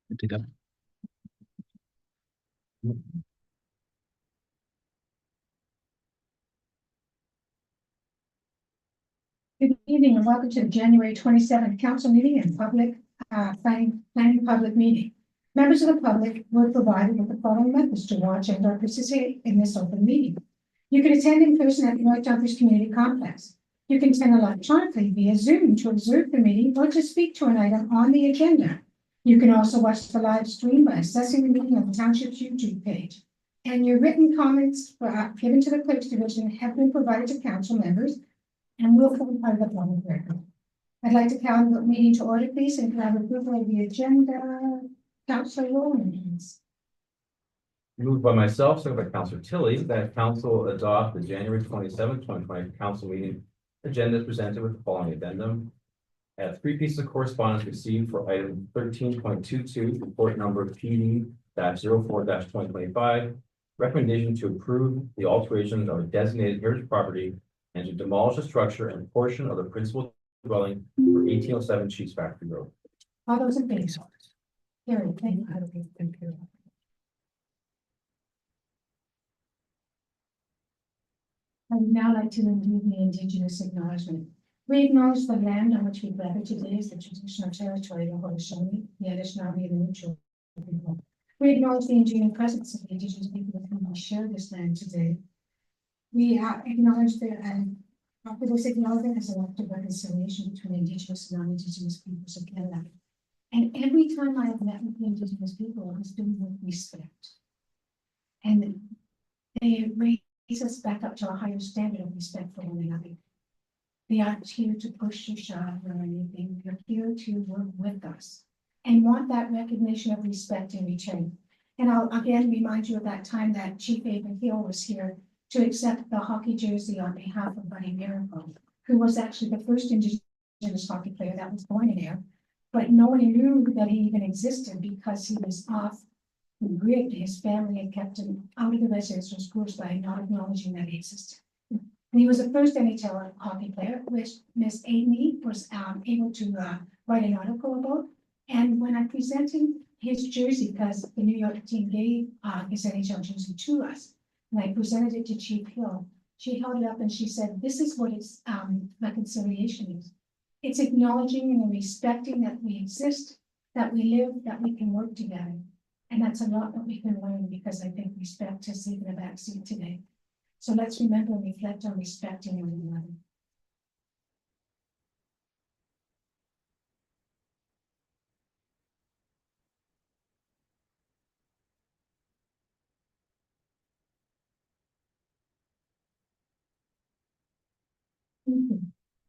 Good to go. Good evening and welcome to the January 27th council meeting and planning public meeting. Members of the public were provided with the following methods to watch and or participate in this open meeting. You can attend in person at the North Dumfries Community Complex. You can attend electronically via Zoom to observe the meeting or to speak to an item on the agenda. You can also watch the live stream by accessing the meeting on the Township's YouTube page. And your written comments given to the Clerk's Division have been provided to council members and will form part of the public record. I'd like to call the meeting to order, please, and can I have approval of the agenda? Councillor Rowland, please. Moved by myself, seconded by Councillor Tilley, that council adopt the January 27th, 2020 council meeting agenda presented with the following addendum. At 3 pieces of correspondence received for item 13.22, report number PD-04-2025, recommendation to approve the alteration of a designated heritage property and to demolish a structure and portion of the principal dwelling for 1807 Cheese Factory Road. All those in favor? Carried. Thank you. I would now like to do the Indigenous acknowledgement. We acknowledge the land on which we gather today as the traditional territory of the Haudenosaunee, the Anishinaabe, and the Mutual people. We acknowledge the enduring presence of the Indigenous people with whom we share this land today. We acknowledge that after this acknowledgement as an act of reconciliation between Indigenous and non-Indigenous peoples of Canada. And every time I have met with the Indigenous people, it has been with respect. And they raise us back up to a higher standard of respect for one another. They aren't here to push or shove or anything. They're here to work with us and want that recognition of respect in return. And I'll again remind you of that time that Chief Ava Hill was here to accept the hockey jersey on behalf of Buddy Miracle, who was actually the first Indigenous hockey player that was born in there. But no one knew that he even existed because he was off the grid. His family had kept him out of the residential schools by not acknowledging that he existed. And he was the first NHL hockey player, which Miss Amy was able to write an article about. And when I presented his jersey, because the New York team gave his NHL jersey to us, and I presented it to Chief Hill, she held it up and she said, "This is what it's reconciliation is. It's acknowledging and respecting that we exist, that we live, that we can work together." And that's a lot that we can learn because I think respect has taken a backseat today. So let's remember and reflect on respecting one another.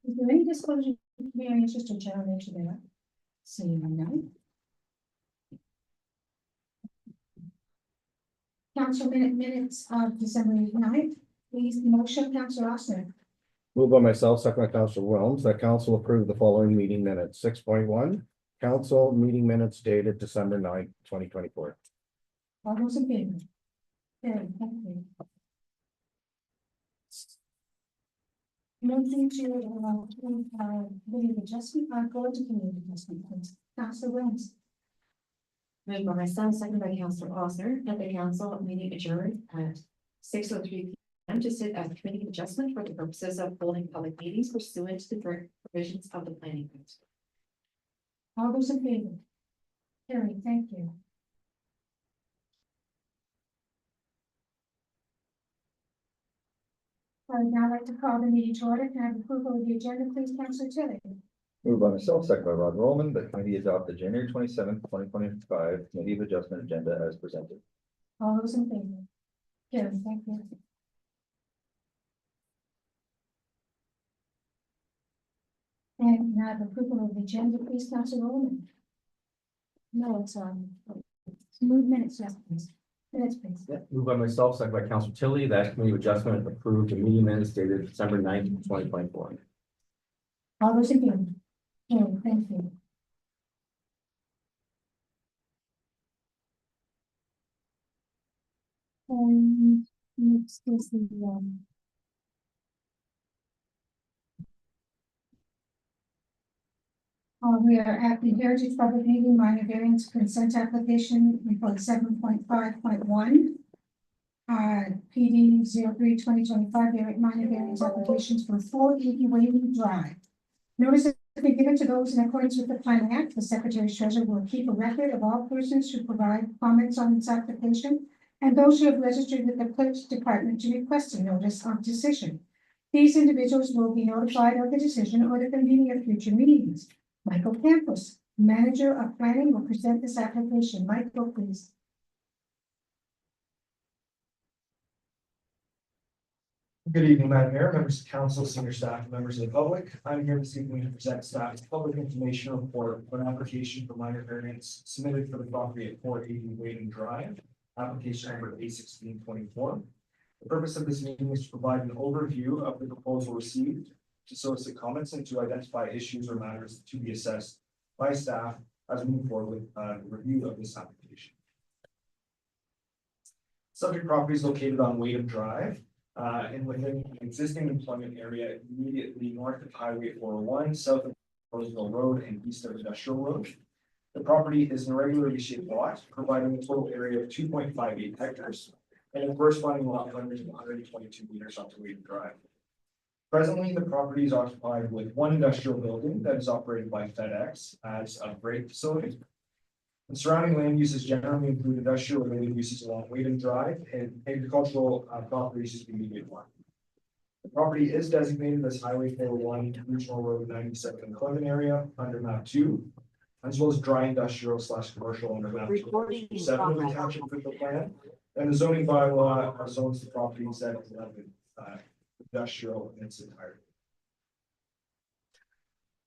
Is there any disclosure variances to general nature there? Seeing none. Council minutes of December 9th. Please motion, Councillor Osner. Moved by myself, second by Councillor Wilms, that council approve the following meeting minutes. 6.1, council meeting minutes dated December 9th, 2024. All those in favor? Carried. Thank you. Moving to committee adjustment, go into committee adjustment, please. Councillor Wilms. Moved by myself, seconded by Councillor Osner, that the council meeting adjourned at 6:03 p.m. to sit as committee adjustment for the purposes of holding public meetings pursuant to the current provisions of the planning code. All those in favor? Carried. Thank you. I would now like to call the meeting to order. Can I have approval of the agenda, please, Councillor Tilley? Moved by myself, second by Rod Roman, that committee adopt the January 27th, 2025 committee of adjustment agenda as presented. All those in favor? Carried. Thank you. And can I have approval of the agenda, please, Councillor Roman? No, it's move minutes, yes, please. Minutes, please. Moved by myself, seconded by Councillor Tilley, that committee of adjustment approved the meeting minutes dated December 9th, 2024. All those in favor? Carried. Thank you. And next is the We are at the Heritage Public Meeting minor variance consent application, report 7.5.1. PD 03-2025, minor variance applications for 480 Wayland Drive. Notice has been given to those in accordance with the Plan Act. The Secretary Treasurer will keep a record of all persons who provide comments on this application and those who have registered with the Clerk's Department to request a notice of decision. These individuals will be notified of the decision or the convening of future meetings. Michael Campos, Manager of Planning, will present this application. Michael, please. Good evening, Madam Mayor, members of council, senior staff, and members of the public. I'm here this evening to present staff's public information report on an application for minor variance submitted for the property at 480 Wayland Drive, application number A1624. The purpose of this meeting is to provide an overview of the proposal received, to solicit comments, and to identify issues or matters to be assessed by staff as we move forward with the review of this application. Subject property is located on Wayland Drive. And within the existing employment area immediately north of Highway 401, south of Roseville Road, and east of Industrial Road. The property is an irregularly shaped lot, providing a total area of 2.58 hectares and a corresponding lot coverage of 122 meters onto Wayland Drive. Presently, the property is occupied with one industrial building that is operated by FedEx as a freight facility. The surrounding land uses generally include industrial related uses along Wayland Drive and agricultural properties to the immediate one. The property is designated as Highway 401 Regional Road 97 Employment Area under map 2, as well as dry industrial / commercial under map 7 of the township official plan. And the zoning bylaw zones the property as industrial in its entirety.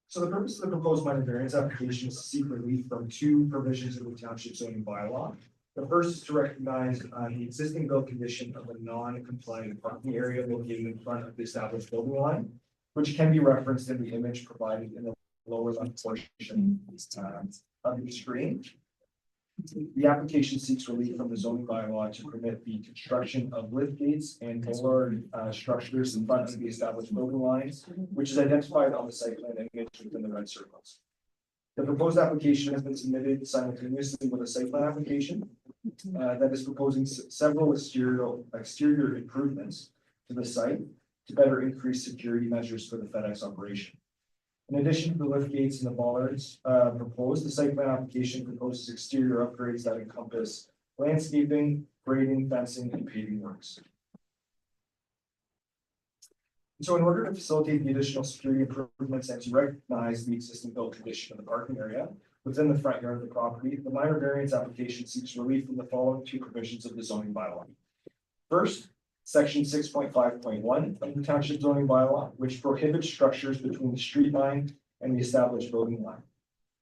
So the purpose of the proposed minor variance application is to seek relief from two provisions of the township zoning bylaw. The first is to recognize the existing built condition of a non-compliant parking area located in front of the established building line, which can be referenced in the image provided in the lower left portion of the screen. The application seeks relief from the zoning bylaw to permit the construction of lift gates and bollard structures in front of the established building lines, which is identified on the site plan image within the red circles. The proposed application has been submitted simultaneously with a site plan application that is proposing several exterior improvements to the site to better increase security measures for the FedEx operation. In addition to the lift gates and the bollards proposed, the site plan application proposes exterior upgrades that encompass landscaping, grading, fencing, and paving works. So in order to facilitate the additional security improvements and to recognize the existing built condition of the parking area within the front yard of the property, the minor variance application seeks relief from the following two provisions of the zoning bylaw. First, Section 6.5.1 of the Township zoning bylaw, which prohibits structures between the street line and the established building line.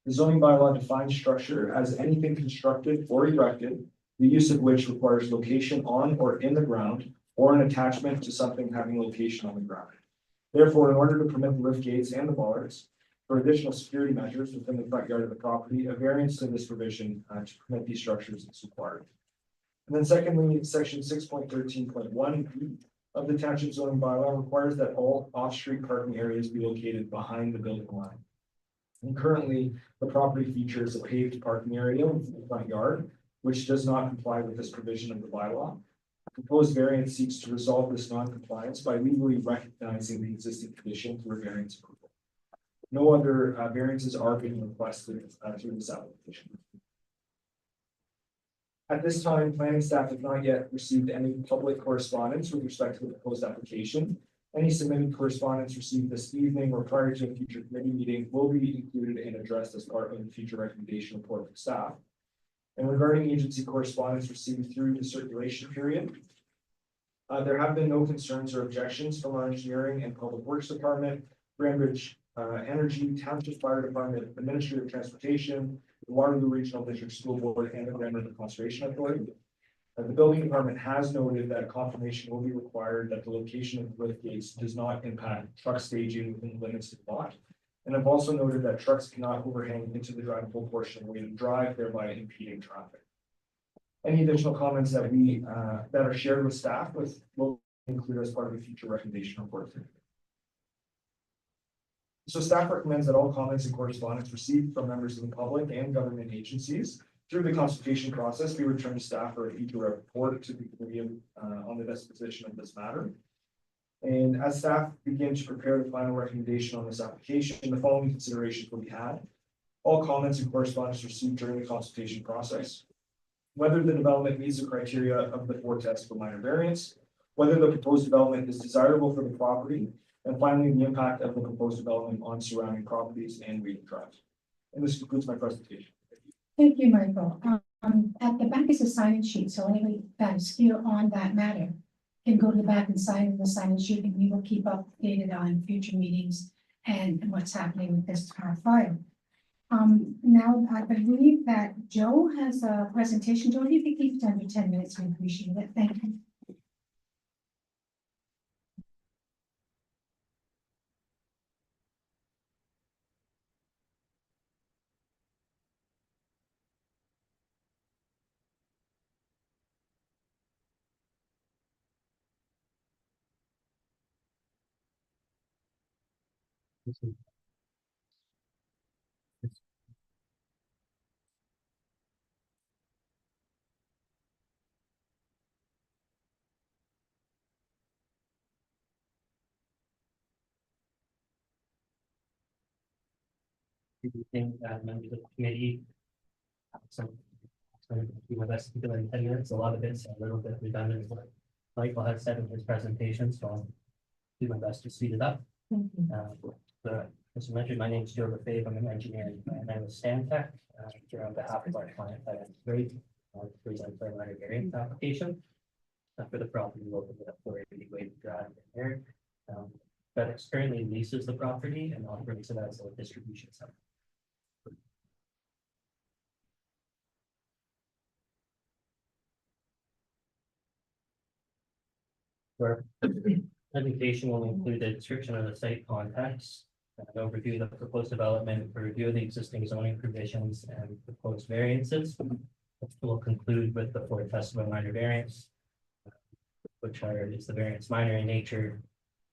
The zoning bylaw defines structure as anything constructed or erected, the use of which requires location on or in the ground, or an attachment to something having location on the ground. Therefore, in order to permit the lift gates and the bollards for additional security measures within the front yard of the property, a variance to this provision to permit these structures is required. And then secondly, section 6.13.1 of the township zoning bylaw requires that all off-street parking areas be located behind the building line. And currently, the property features a paved parking area within the front yard, which does not comply with this provision of the bylaw. The proposed variance seeks to resolve this non-compliance by legally recognizing the existing condition through a variance approval. No other variances are being requested through this application. At this time, planning staff have not yet received any public correspondence with respect to the proposed application. Any submitted correspondence received this evening or prior to a future committee meeting will be included and addressed as part of the future recommendation report from staff. And regarding agency correspondence received through the circulation period, there have been no concerns or objections from our engineering and public works department, Grandbridge Energy, Township Fire Department, the Ministry of Transportation, the Waterloo Regional District School Board, and the Grand River Conservation Authority. The building department has noted that confirmation will be required that the location of the lift gates does not impact truck staging within the limits of the lot. And I've also noted that trucks cannot overhang into the drivable portion of the Wayland Drive, thereby impeding traffic. Any additional comments that that are shared with staff will include as part of the future recommendation report. So staff recommends that all comments and correspondence received from members of the public and government agencies through the consultation process be returned to staff for a report to the committee on the disposition of this matter. And as staff begin to prepare the final recommendation on this application, the following considerations will be had. All comments and correspondence received during the consultation process. Whether the development meets the criteria of the 4 tests for minor variance, whether the proposed development is desirable for the property, and finally, the impact of the proposed development on surrounding properties and Wheaton Drive. And this concludes my presentation. Thank you, Michael. At the back is a sign-in sheet, so anybody that is here on that matter can go to the back and sign in the sign-in sheet, and we will keep updated on future meetings and what's happening with this file. Now I believe that Joe has a presentation. Joe, if you could keep it under 10 minutes, we appreciate it. Thank you. Evening, members of the committee. So, I'm going to do my best to keep it in 10 minutes. A lot of it's a little bit redundant, what Michael has said in his presentation, so I'll do my best to speed it up. Thank you. As I mentioned, my name is Joe Lefebvre. I'm an engineer and I'm with Stantec. Here on behalf of our client, I am great. Present for a minor variance application for the property located at 480 Wade Drive here. FedEx currently leases the property and operates it as a distribution center. Our presentation will include a description of the site context, an overview of the proposed development, a review of the existing zoning provisions and proposed variances. We'll conclude with the 4 tests of a minor variance, which is the variance minor in nature,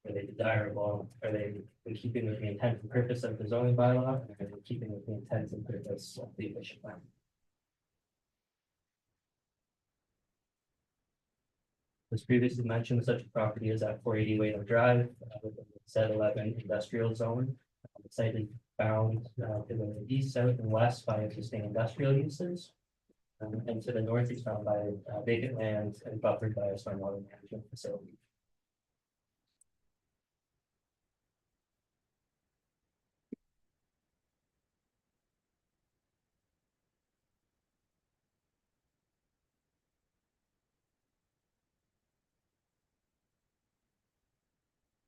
are they desirable, are they in keeping with the intent and purpose of the zoning bylaw, and are they in keeping with the intent and purpose of the efficient plan. As previously mentioned, such a property is at 480 Wade Drive, within the Z11 industrial zone. The site is bound to the east, south, and west by existing industrial uses. And to the north is found by vacant land and buffered by a stormwater management facility.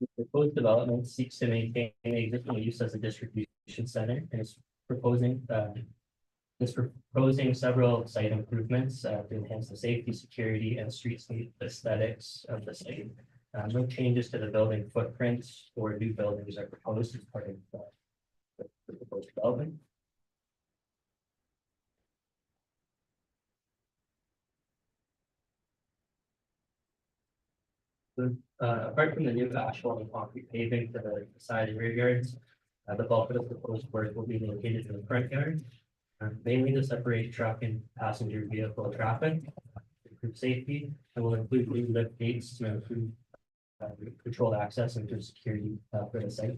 The proposed development seeks to maintain the existing use as a distribution center and is proposing several site improvements to enhance the safety, security, and streetscape aesthetics of the site. No changes to the building footprint or new buildings are proposed as part of the proposed development. Apart from the new asphalt and concrete paving for the side and rear yards, the bulk of the proposed work will be located in the front yard, mainly to separate truck and passenger vehicle traffic, improve safety, and will include new lift gates to improve controlled access and improve security for the site.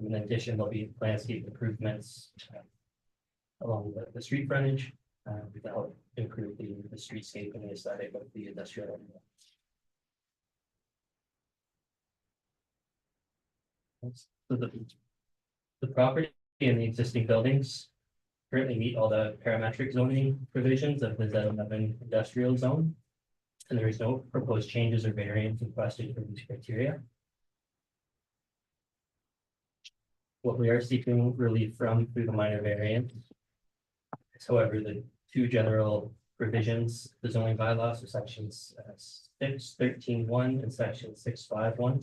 In addition, there'll be landscape improvements along the street frontage to help improve the streetscape and the aesthetic of the industrial area. So the property and the existing buildings currently meet all the parametric zoning provisions of the Z11 industrial zone. And there is no proposed changes or variance requested for these criteria. What we are seeking relief from through the minor variance is, however, the 2 general provisions, the zoning bylaws, so sections 613(1) and section 651.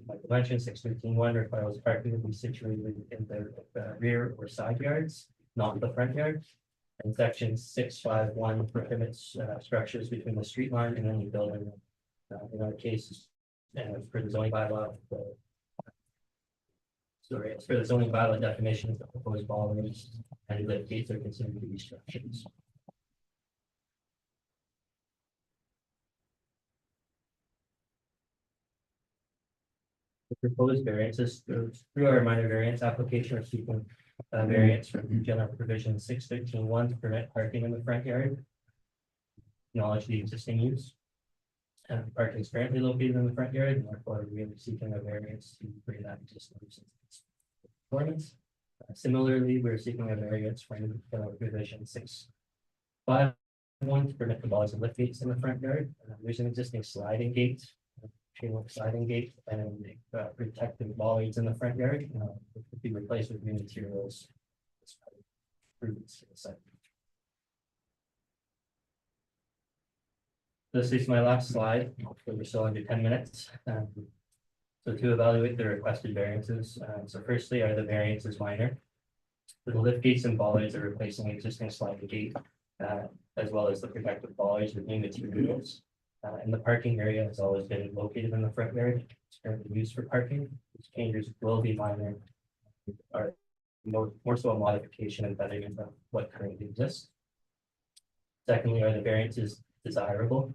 Like I mentioned, 613(1) requires parking to be situated in the rear or side yards, not the front yard. And section 651 prohibits structures between the street line and any building. In our case, and for the zoning bylaw, the Sorry, as for the zoning bylaw definition, the proposed bollards and lift gates are considered to be structures. The proposed variances through our minor variance application are seeking variance from general provision 613(1) to permit parking in the front yard. Acknowledge the existing use. And parking is currently located in the front yard, and therefore we are seeking a variance to bring that existing use into conformance. Similarly, we're seeking a variance from general provision 651 to permit the bollards and lift gates in the front yard. There's an existing sliding gate, chain link sliding gate, and protective bollards in the front yard. It could be replaced with new materials. Improvements to the site. This is my last slide. We're still under 10 minutes. So to evaluate the requested variances, so firstly, are the variances minor? For the lift gates and bollards are replacing existing sliding gate, as well as the protective bollards with new materials. And the parking area has always been located in the front yard. It's currently used for parking. These changes will be minor, are more so a modification and betterment of what currently exists. Secondly, are the variances desirable?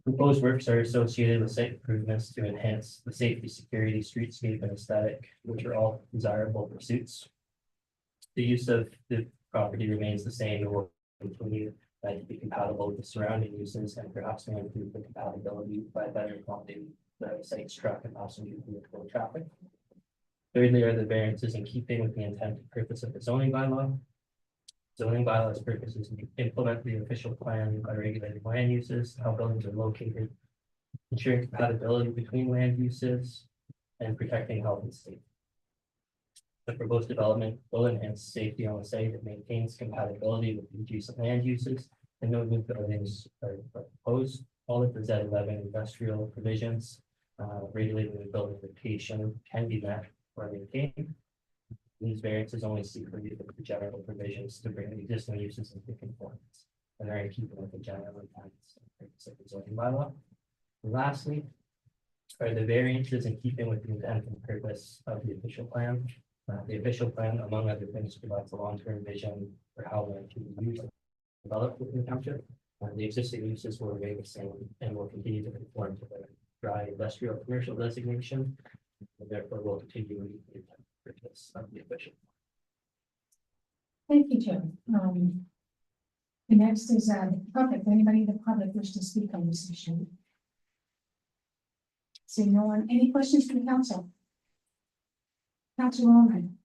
Proposed works are associated with site improvements to enhance the safety, security, streetscape, and aesthetic, which are all desirable pursuits. The use of the property remains the same and will continue to be compatible with the surrounding uses, and perhaps may improve the compatibility by better accommodating the site's truck and passenger vehicle traffic. Thirdly, are the variances in keeping with the intent and purpose of the zoning bylaw? Zoning bylaws purposes to implement the official plan by regulating land uses, how buildings are located, ensuring compatibility between land uses, and protecting health and safety. The proposed development will enhance safety on the site and maintains compatibility with the adjacent land uses, and no new buildings are proposed. All of the Z11 industrial provisions regulating the building location can be met or maintained. These variances only seek review of the general provisions to bring the existing uses into conformance, and are in keeping with the general intents and purpose of the zoning bylaw. And lastly, are the variances in keeping with the intent and purpose of the official plan? The official plan, among other things, provides a long-term vision for how land can be used and developed within the township. The existing uses will remain the same and will continue to conform to the dry industrial commercial designation, and therefore will continue with the intent. Of the official. Thank you, Joe. The next is the public. Anybody in the public wish to speak on this issue? Seeing no one, any questions from council? Councilor Roman.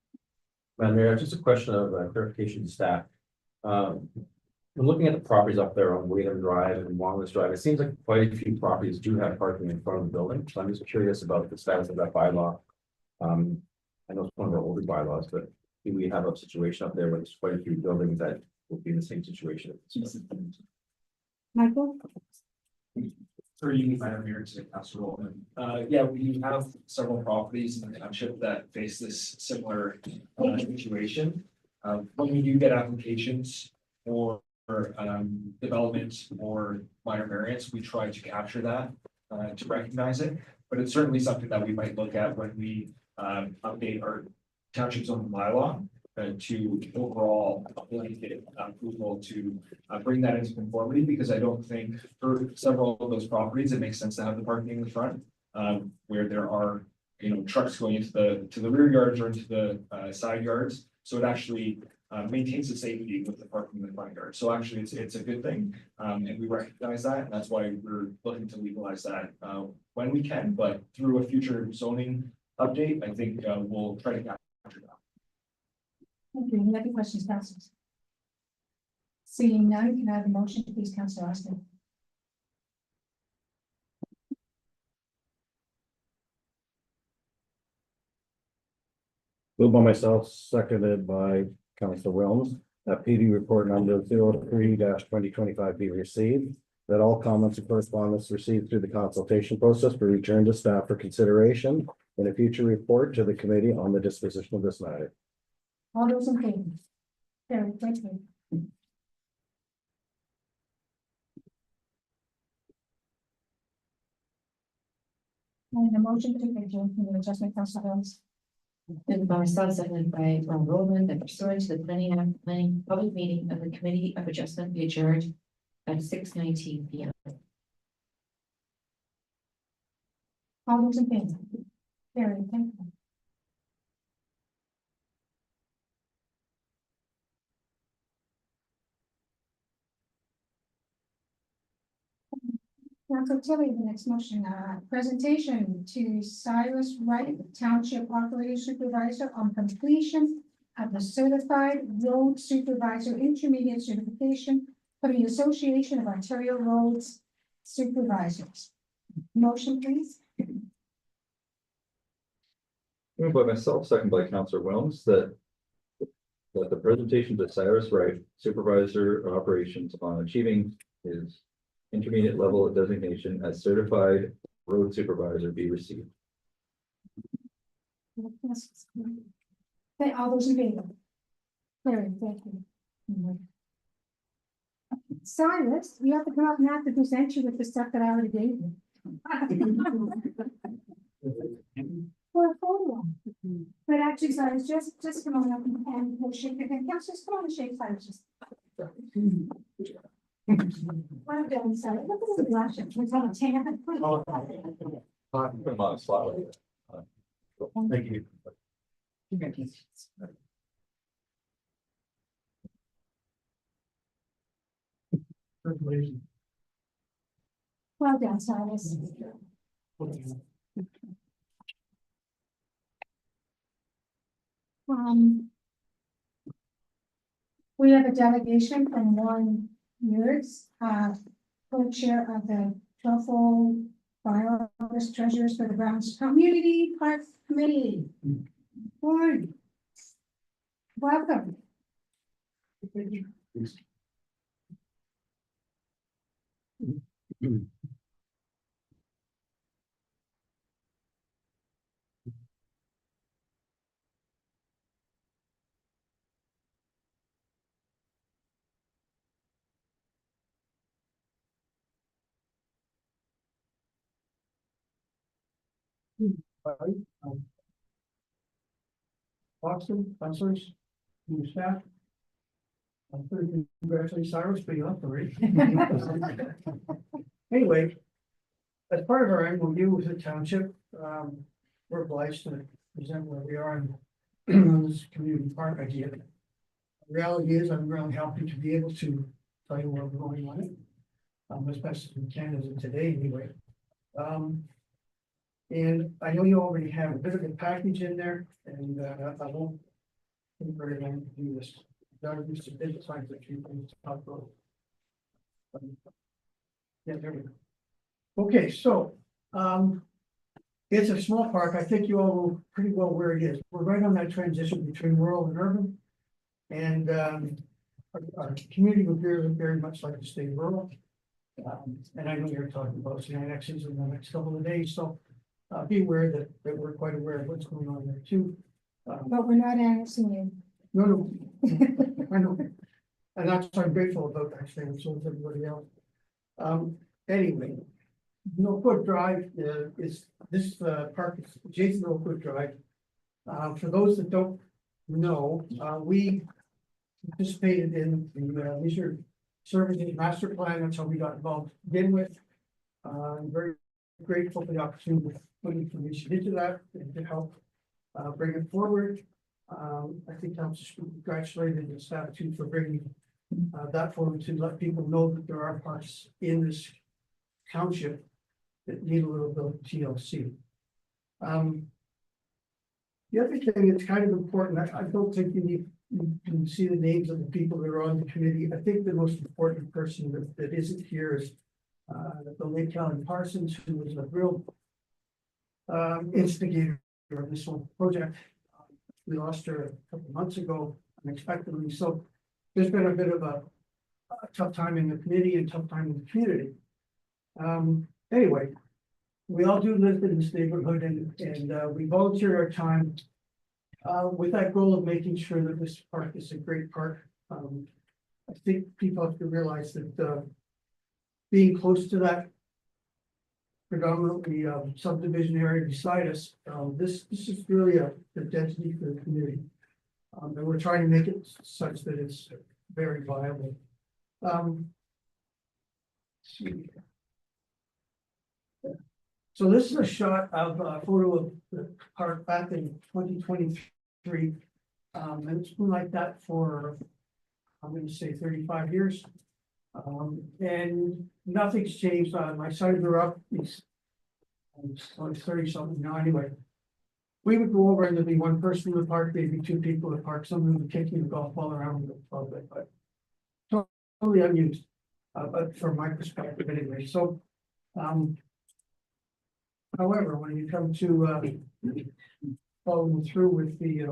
Madam Mayor, just a question of clarification to staff. When looking at the properties up there on William Drive and Walnut Drive, it seems like quite a few properties do have parking in front of the building. So I'm just curious about the status of that bylaw. I know it's one of our older bylaws, but do we have a situation up there where there's quite a few buildings that will be in the same situation? Michael? For you, Madam Mayor, to Councilor Roman. Yeah, we have several properties in the township that face this similar situation. When we do get applications for development or minor variance, we try to capture that to recognize it. But it's certainly something that we might look at when we update our township zoning bylaw to overall blanket approval to bring that into conformity, because I don't think for several of those properties, it makes sense to have the parking in the front where there are, trucks going into the rear yards or into the side yards. So it actually maintains the safety with the parking in the front yard. So actually it's a good thing. And we recognize that. And that's why we're looking to legalize that when we can, but through a future zoning update, I think we'll try to capture that. Thank you. Any other questions, councilors? Seeing none, can I have a motion, please, Councilor Austin? Moved by myself, seconded by Councilor Wilms, that PD report number 03-2025 be received. That all comments and correspondence received through the consultation process be returned to staff for consideration in a future report to the committee on the disposition of this matter. All those in favor? Carried, thank you. And the motion to adjourn from the adjustment, Council Williams. Moved by myself, seconded by Ron Roman, that pursuant to the planning public meeting of the Committee of Adjustment be adjourned at 6:19 P M. All those in favor? Carried, thank you. Council Tilly, the next motion, presentation to Cyrus Wright, Township Operating Supervisor on completion of the Certified Road Supervisor Intermediate Certification from the Association of Ontario Roads Supervisors. Motion, please. Moved by myself, second by Councillor Wilms, that the presentation to Cyrus Wright, Supervisor of Operations, on achieving his intermediate level of designation as certified road supervisor be received. Okay, all those in favor? Carried, thank you. Cyrus, you have to come up and have to present you with the stuff that I already gave you. For a photo. But actually, Cyrus, just come on up and we'll shake your hand. Yes, just come on and shake Cyrus. Just. What I'm doing, Cyrus, look at the blushes. We're on a tan. Come on, slide. Thank you. Well done, Cyrus. We have a delegation from Warren Yurts, co-chair of the Truffle Fire Office Treasurers for the Browns Community Park Committee. Warren. Welcome. Boston, councilors, new staff. I'm pretty congratulate Cyrus for your upgrade. Anyway, as part of our MOU with the township, we're obliged to present where we are on this community park idea. The reality is, I'm really happy to be able to tell you where we're going on it, as best as we can as of today anyway. And I know you already have a bit of a package in there, and I won't take very long to do this. That'll be some business lines that you can talk about. Yeah, there we go. Okay, so it's a small park. I think you all know pretty well where it is. We're right on that transition between rural and urban. And our community would very much like to stay rural. And I know you're talking about some annexes in the next couple of days, so be aware that we're quite aware of what's going on there too. But we're not annexing you. No, I know. And that's what I'm grateful about actually, and so is everybody else. Anyway, Oakwood Drive is this park is adjacent to Oakwood Drive. For those that don't know, we participated in the leisure services master plan. That's how we got involved to begin with. I'm very grateful for the opportunity to put information into that and to help bring it forward. I think I'm just congratulated the staff too for bringing that forward to let people know that there are parks in this township that need a little bit of TLC. The other thing that's kind of important, I don't think you can see the names of the people that are on the committee. I think the most important person that isn't here is the late Callan Parsons, who was a real instigator of this whole project. We lost her a couple of months ago unexpectedly, so there's been a bit of a tough time in the committee and tough time in the community. Anyway, we all do live in this neighborhood and we volunteer our time with that goal of making sure that this park is a great park. I think people have to realize that being close to that predominantly subdivision area beside us. This is really a density for the community. And we're trying to make it such that it's very viable. Let's see. So this is a shot of a photo of the park back in 2023. And it's been like that for, I'm gonna say 35 years. And nothing's changed. My son grew up, he's 30 something now anyway. We would go over and there'd be one person in the park, maybe two people in the park, some of them would kicking the golf ball around the public, but totally unused, but from my perspective anyway, so, however, when you come to, following through with the,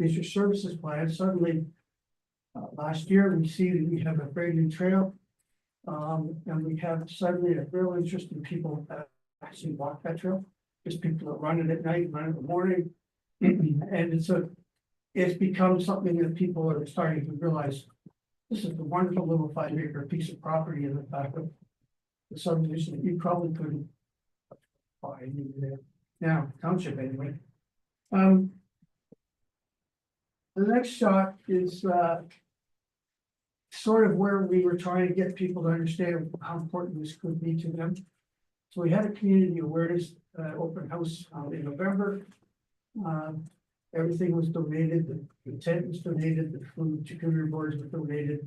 leisure services plan, suddenly, last year, we see that we have a brand new trail. And we have suddenly a real interest in people that actually walk that trail. There's people that run it at night, run it in the morning. And it's become something that people are starting to realize. This is a wonderful little 5-acre piece of property in the back of the subdivision that you probably couldn't buy there. Now, township anyway. The next shot is sort of where we were trying to get people to understand how important this could be to them. So we had a community awareness open house in November. Everything was donated, the tent was donated, the food charcuterie boards were donated.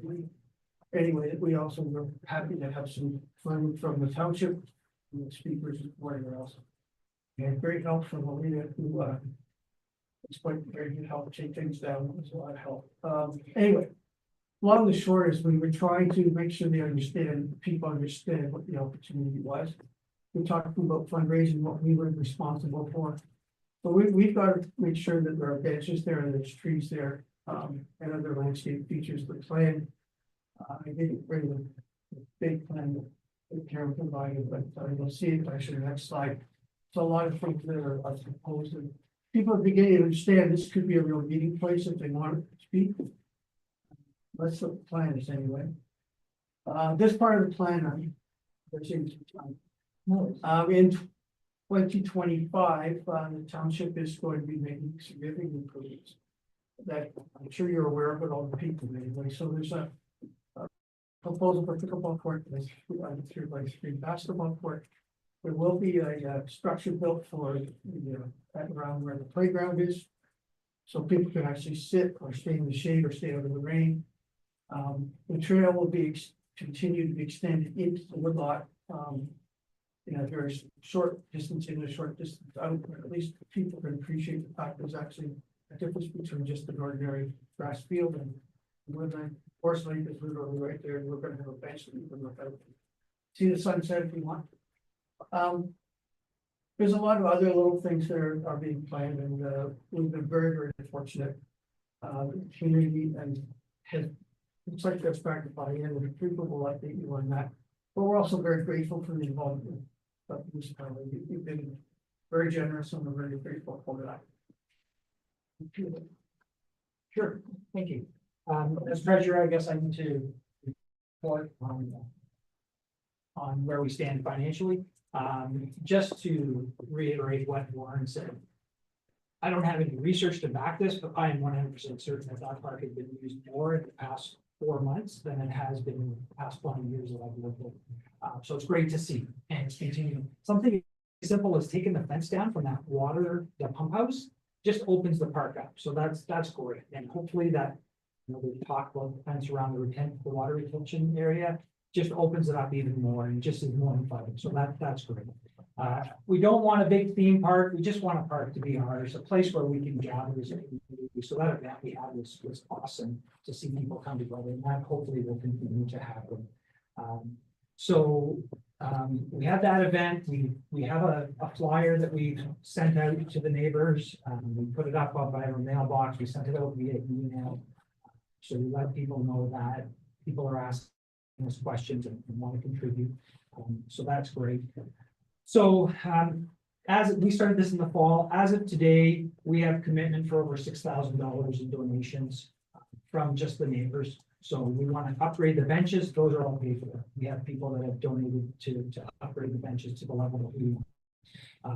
Anyway, we also were happy to have some funding from the township, and the speakers, and whatever else. We had great help from Melina, who it's quite very good help take things down. It was a lot of help. Anyway, long and short is we were trying to make sure people understand what the opportunity was. We're talking about fundraising, what we were responsible for. But we've got to make sure that there are benches there and there's trees there, and other landscape features. The plan, I didn't bring the big plan that Karen provided, but you'll see it actually next slide. So a lot of things that are proposed, and people are beginning to understand this could be a real meeting place if they want to speak. That's what the plan is anyway. This part of the plan, in 2025, the township is going to be making significant improvements. That I'm sure you're aware of it, all the people anyway. So there's a proposal for pickleball court, 3x3 basketball court. There will be a structure built for the around where the playground is, so people can actually sit or stay in the shade or stay out of the rain. The trail will be continue to be extended into the woodlot. In a very short distance, in a short distance out, at least people can appreciate the fact there's actually a difference between just an ordinary grass field and woodland. Fortunately, because we're literally right there, and we're going to have a bench that you can look out. See the sunset if you want. There's a lot of other little things that are being planned, and we've been very, very fortunate. The community and has, looks like they're starting to buy in, and people will update you on that. But we're also very grateful for the involvement of the municipality. You've been very generous, and we're very grateful for that. Sure, thank you. As treasurer, I guess I need to report on where we stand financially. Just to reiterate what Warren said, I don't have any research to back this, but I am 100% certain that that park has been used more in the past 4 months than it has been in the past 20 years that I've lived there. So it's great to see, and it's continuing. Something as simple as taking the fence down from that the pump house, just opens the park up. So that's great, and hopefully that, we've talked about the fence around the water retention area, just opens it up even more and just is more inviting. So that's great. We don't want a big theme park. We just want a park to be ours, a place where we can gather as a community. So that event we had was awesome to see people come together, and that hopefully will continue to happen. We had that event. We have a flyer that we sent out to the neighbors. We put it up by our mailbox. We sent it out via email. So we let people know that people are asking us questions and want to contribute. So that's great. So as we started this in the fall, as of today, we have commitment for over $6,000 in donations from just the neighbors. So we want to upgrade the benches, those are all paid for. We have people that have donated to upgrade the benches to the level that we want.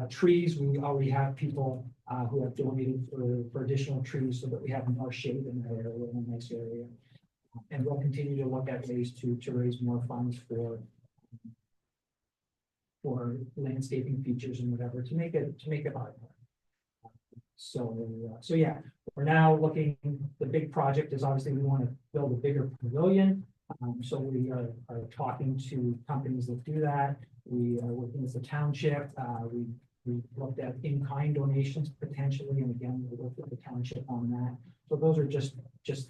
Trees, we already have people who have donated for additional trees so that we have more shade in that area, in a nice area. And we'll continue to look at ways to raise more funds for landscaping features and whatever to make it art. So yeah, we're now looking, the big project is obviously we want to build a bigger pavilion. So we are talking to companies that do that. We are working with the township. We looked at in-kind donations potentially, and again, we worked with the township on that. So those are just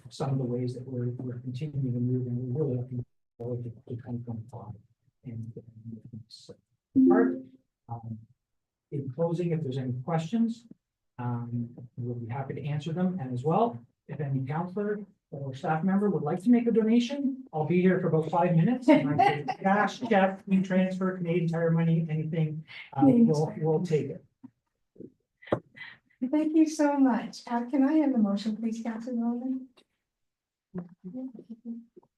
some of the ways that we're continuing to move, and we're really looking forward to 2025. And so, in closing, if there's any questions, we'll be happy to answer them. And as well, if any counselor or staff member would like to make a donation, I'll be here for about 5 minutes. And I can cash, check, transfer, Canadian Tire money, anything, we'll take it. Thank you so much. Can I have a motion, please, Councilor Roman?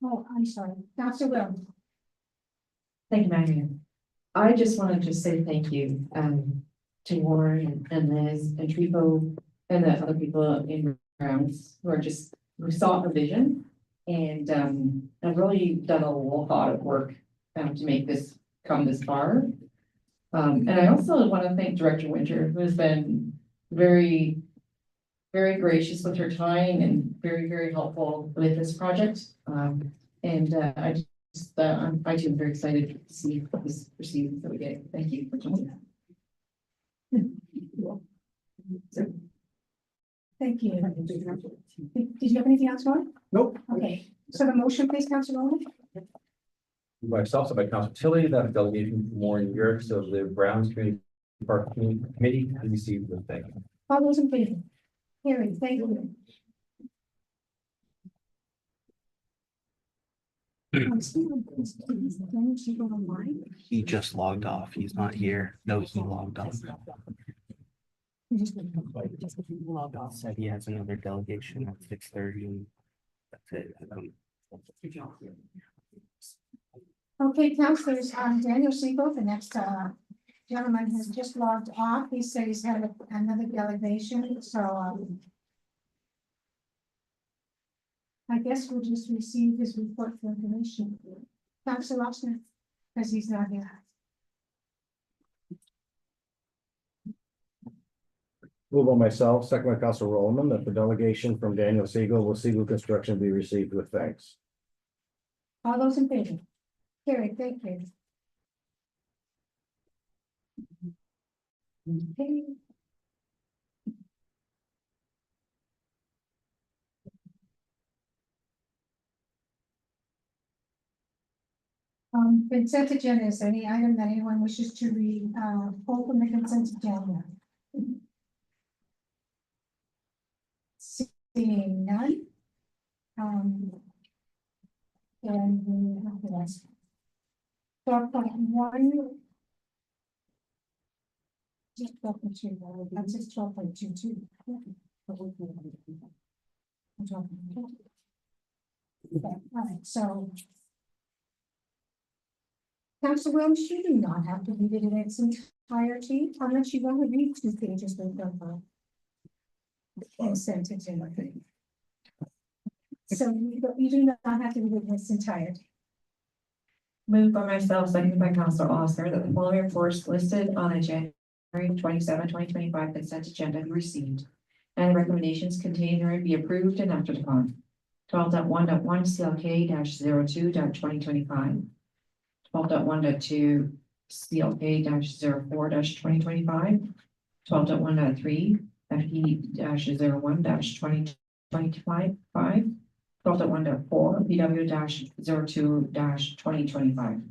Oh, I'm sorry, Councilor Will. Thank you, Marion. I just wanted to say thank you to Warren and Liz and Tripo and the other people in grounds who saw the vision and have really done a lot of work to make this come this far. And I also want to thank Director Winter, who has been very, very gracious with her time and very, very helpful with this project. I too am very excited to see this proceedings that we get. Thank you for joining us. Thank you. Did you have anything else, Warren? Nope. Okay, so the motion, please, Councilor Roman? Myself, so by Councilor Tilly, that delegation from Warren Yerkes of the Browns Community Park Committee be received with thank you. All those in favor? Carried, thank you. He just logged off. He's not here. No, he logged off. Said he has another delegation at 6:30. That's it. Okay, councilors, Daniel Siegel, the next gentleman has just logged off. He said he's had another delegation, so I guess we'll just receive his report for information. Councilor Osner, because he's not here. Move by myself, second by Councilor Roman, that the delegation from Daniel Siegel with Siegel Construction be received with thanks. All those in favor? Carried, thank you. Okay. Consent agenda, is there any item that anyone wishes to pull from the consent agenda? Seeing none. And we have the rest. 12.1. Just 12.2, that's just 12.22. All right, so. Councilor Williams, you do not have to read it in its entirety, unless you want to read 2 pages of the consent agenda. So you do not have to read it in its entirety. Moved by myself, seconded by Councilor Osner, that the following reports listed on the January 27, 2025 consent agenda be received, and the recommendations contained therein be approved and acted upon. 12.1.1 CLK-02.2025. 12.1.2 CLK-04-2025. 12.1.3 FE-01-2025. 12.1.4 BW-02-2025.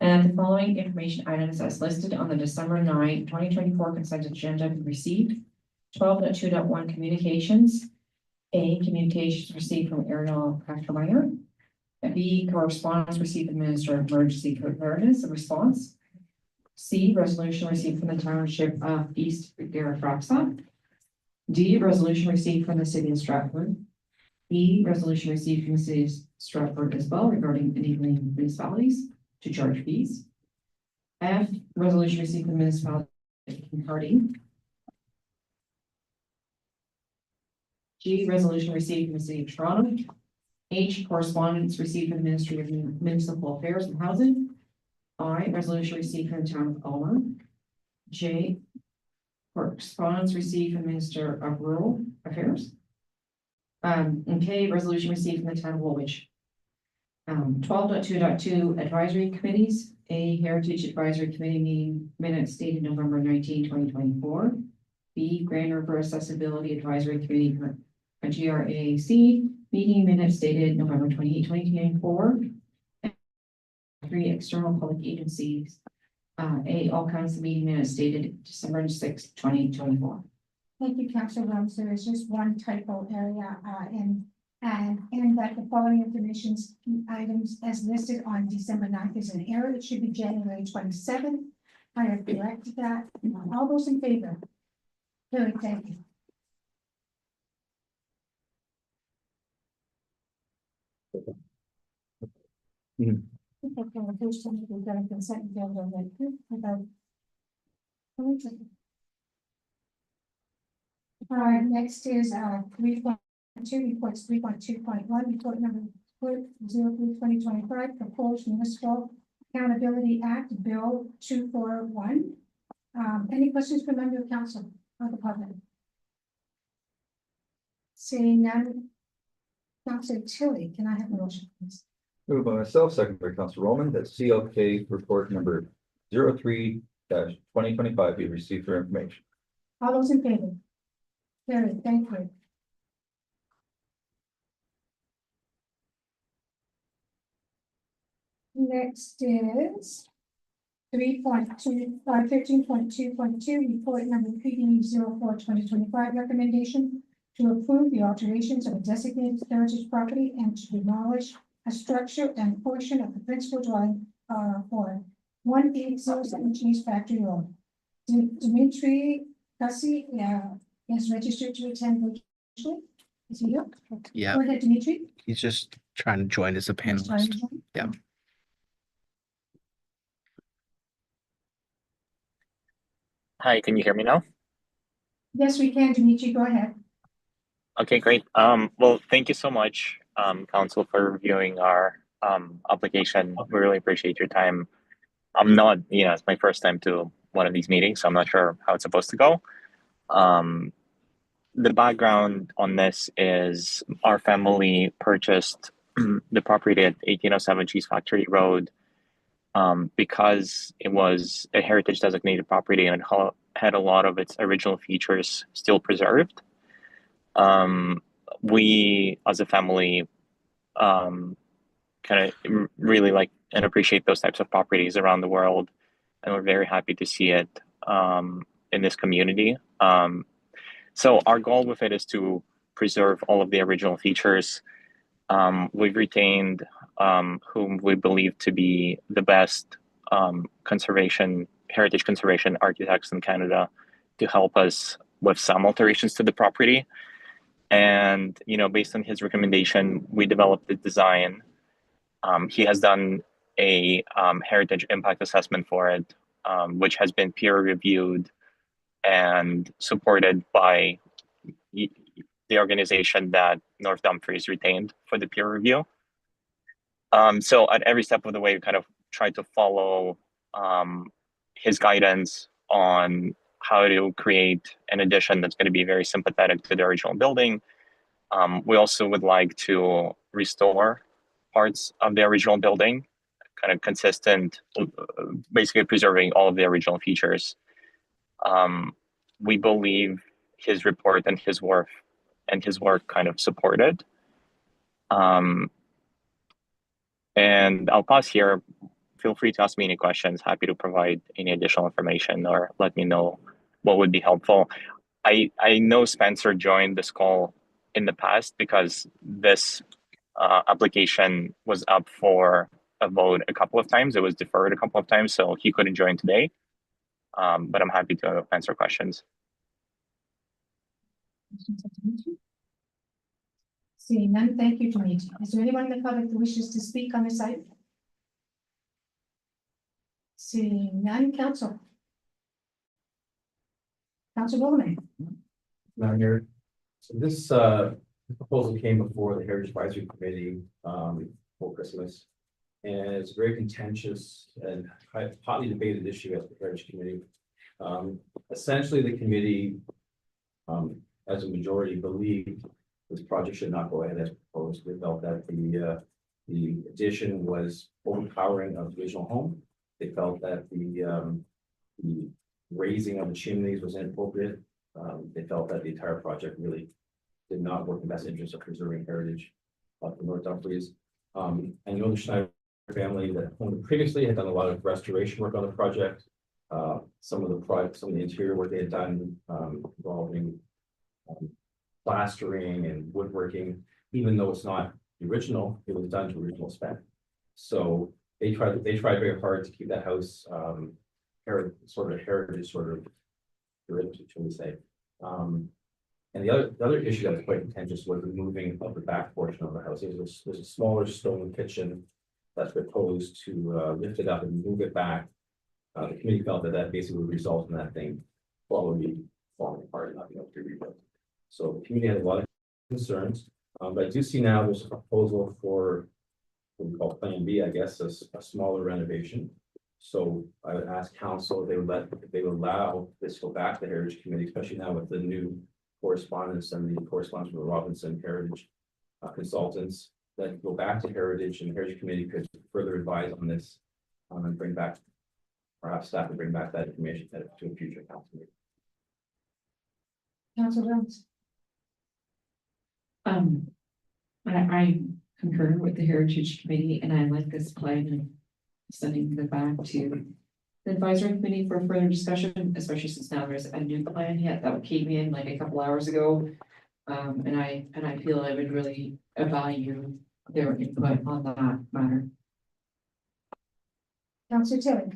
And the following information items as listed on the December 9, 2024 consent agenda be received. 12.2.1 communications. A, communications received from Ariel Kachmeyer. B, correspondence received from Minister of Emergency Preparedness, a response. C, resolution received from the Township of East Garafraxa. D, resolution received from the City of Stratford. B, resolution received from the city of Stratford as well regarding enabling municipalities to charge fees. F, resolution received from the municipality of Kincardine. G, resolution received from the city of Toronto. H, correspondence received from the Ministry of Municipal Affairs and Housing. I, resolution received from the town of Ulmer. J, correspondence received from the Minister of Rural Affairs. And K, resolution received from the town of Woolwich. 12.2.2 advisory committees. A, Heritage Advisory Committee meeting minutes dated November 19, 2024. B, Grand River Accessibility Advisory Committee, a GRAC meeting minutes dated November 28, 2024. And 3, external public agencies. A, all kinds of meeting minutes dated December 6, 2024. Thank you, Councillor Rams. There is just one typo area, and that the following information's items as listed on December 9th is an error. It should be January 27th. I have corrected that. All those in favor? Carried, thank you. Okay, first time we've got a consent agenda right here about. Next is 3.2, reports 3.2.1, report number 03/2025, proposed municipal accountability act, bill 241. Any questions from member of council or the public? Seeing none. Councillor Tilly, can I have a motion, please? Moved by myself, second by Councillor Roman, that CLK report number 03-2025 be received for information. All those in favor? Carried, thank you. Next is 15.2.2, report number PD 04/2025, recommendation to approve the alterations of a designated heritage property and to demolish a structure and portion of the principal dwelling for 1807 Cheese Factory Road. Dimitri Kasi is registered to attend virtually. Is he here? Yeah, Go ahead, Dimitri. he's just trying to join as a panelist. Yeah. Hi, can you hear me now? Yes, we can, Dimitri, go ahead. Okay, great. Well, thank you so much, council, for reviewing our application. We really appreciate your time. I'm not, it's my first time to one of these meetings, so I'm not sure how it's supposed to go. The background on this is our family purchased the property at 1807 Cheese Factory Road because it was a heritage designated property and it had a lot of its original features still preserved. We as a family kind of really like and appreciate those types of properties around the world, and we're very happy to see it in this community. So our goal with it is to preserve all of the original features. We've retained whom we believe to be the best heritage conservation architects in Canada to help us with some alterations to the property. And, based on his recommendation, we developed the design. He has done a heritage impact assessment for it, which has been peer reviewed and supported by the organization that North Dumfries retained for the peer review. So at every step of the way, we kind of tried to follow his guidance on how to create an addition that's going to be very sympathetic to the original building. We also would like to restore parts of the original building, kind of consistent, basically preserving all of the original features. We believe his report and his work kind of supported. And I'll pause here. Feel free to ask me any questions. Happy to provide any additional information or let me know what would be helpful. I know Spencer joined this call in the past because this application was up for a vote a couple of times. It was deferred a couple of times, so he couldn't join today. But I'm happy to answer questions. Seeing none, thank you, Demetra. Is there anyone in the public who wishes to speak on this item? Seeing none, council. Council Bowman. Madam Mayor, so this proposal came before the Heritage Advisory Committee for Christmas. And it's a very contentious and hotly debated issue at the Heritage Committee. Essentially, the committee, as a majority, believed this project should not go ahead as proposed. They felt that the addition was overpowering of the original home. They felt that the raising of the chimneys was inappropriate. They felt that the entire project really did not work in the best interest of preserving heritage of the North Dumfries. And the Schneider family that owned it previously had done a lot of restoration work on the project. Some of the interior work they had done involving plastering and woodworking, even though it's not the original, it was done to original spec. So they tried very hard to keep that house heritage, shall we say. And the other issue that was quite contentious was the moving of the back portion of the house. There's a smaller stone kitchen that's proposed to lift it up and move it back. The committee felt that basically would result in that thing falling apart and not being able to be rebuilt. So the committee had a lot of concerns, but I do see now there's a proposal for what we call Plan B, I guess, a smaller renovation. So I would ask council if they would allow this to go back to the Heritage Committee, especially now with the new correspondence and the correspondence with the Robinson Heritage consultants, that go back to Heritage, and the Heritage Committee could further advise on this and bring back, perhaps staff would bring back that information to a future council meeting. Council Jones. I concur with the Heritage Committee, and I like this plan and sending it back to the advisory committee for further discussion, especially since now there's a new plan yet that came in like a couple hours ago. And I feel I would really value their input on that matter. Council Tilly.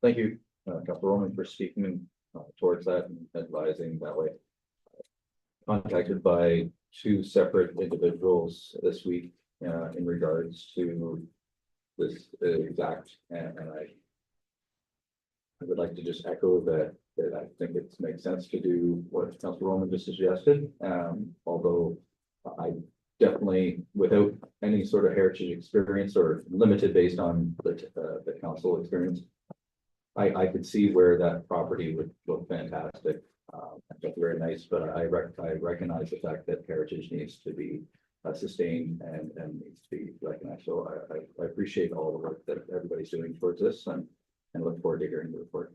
Thank you, Councilor Roman, for speaking towards that and advising that way. Contacted by two separate individuals this week in regards to this exact, and I would like to just echo that I think it makes sense to do what Councilor Roman just suggested. Although I definitely, without any sort of heritage experience or limited based on the council experience, I could see where that property would look fantastic. Look very nice, but I recognize the fact that heritage needs to be sustained and needs to be recognized. So I appreciate all the work that everybody's doing towards this and look forward to hearing the report.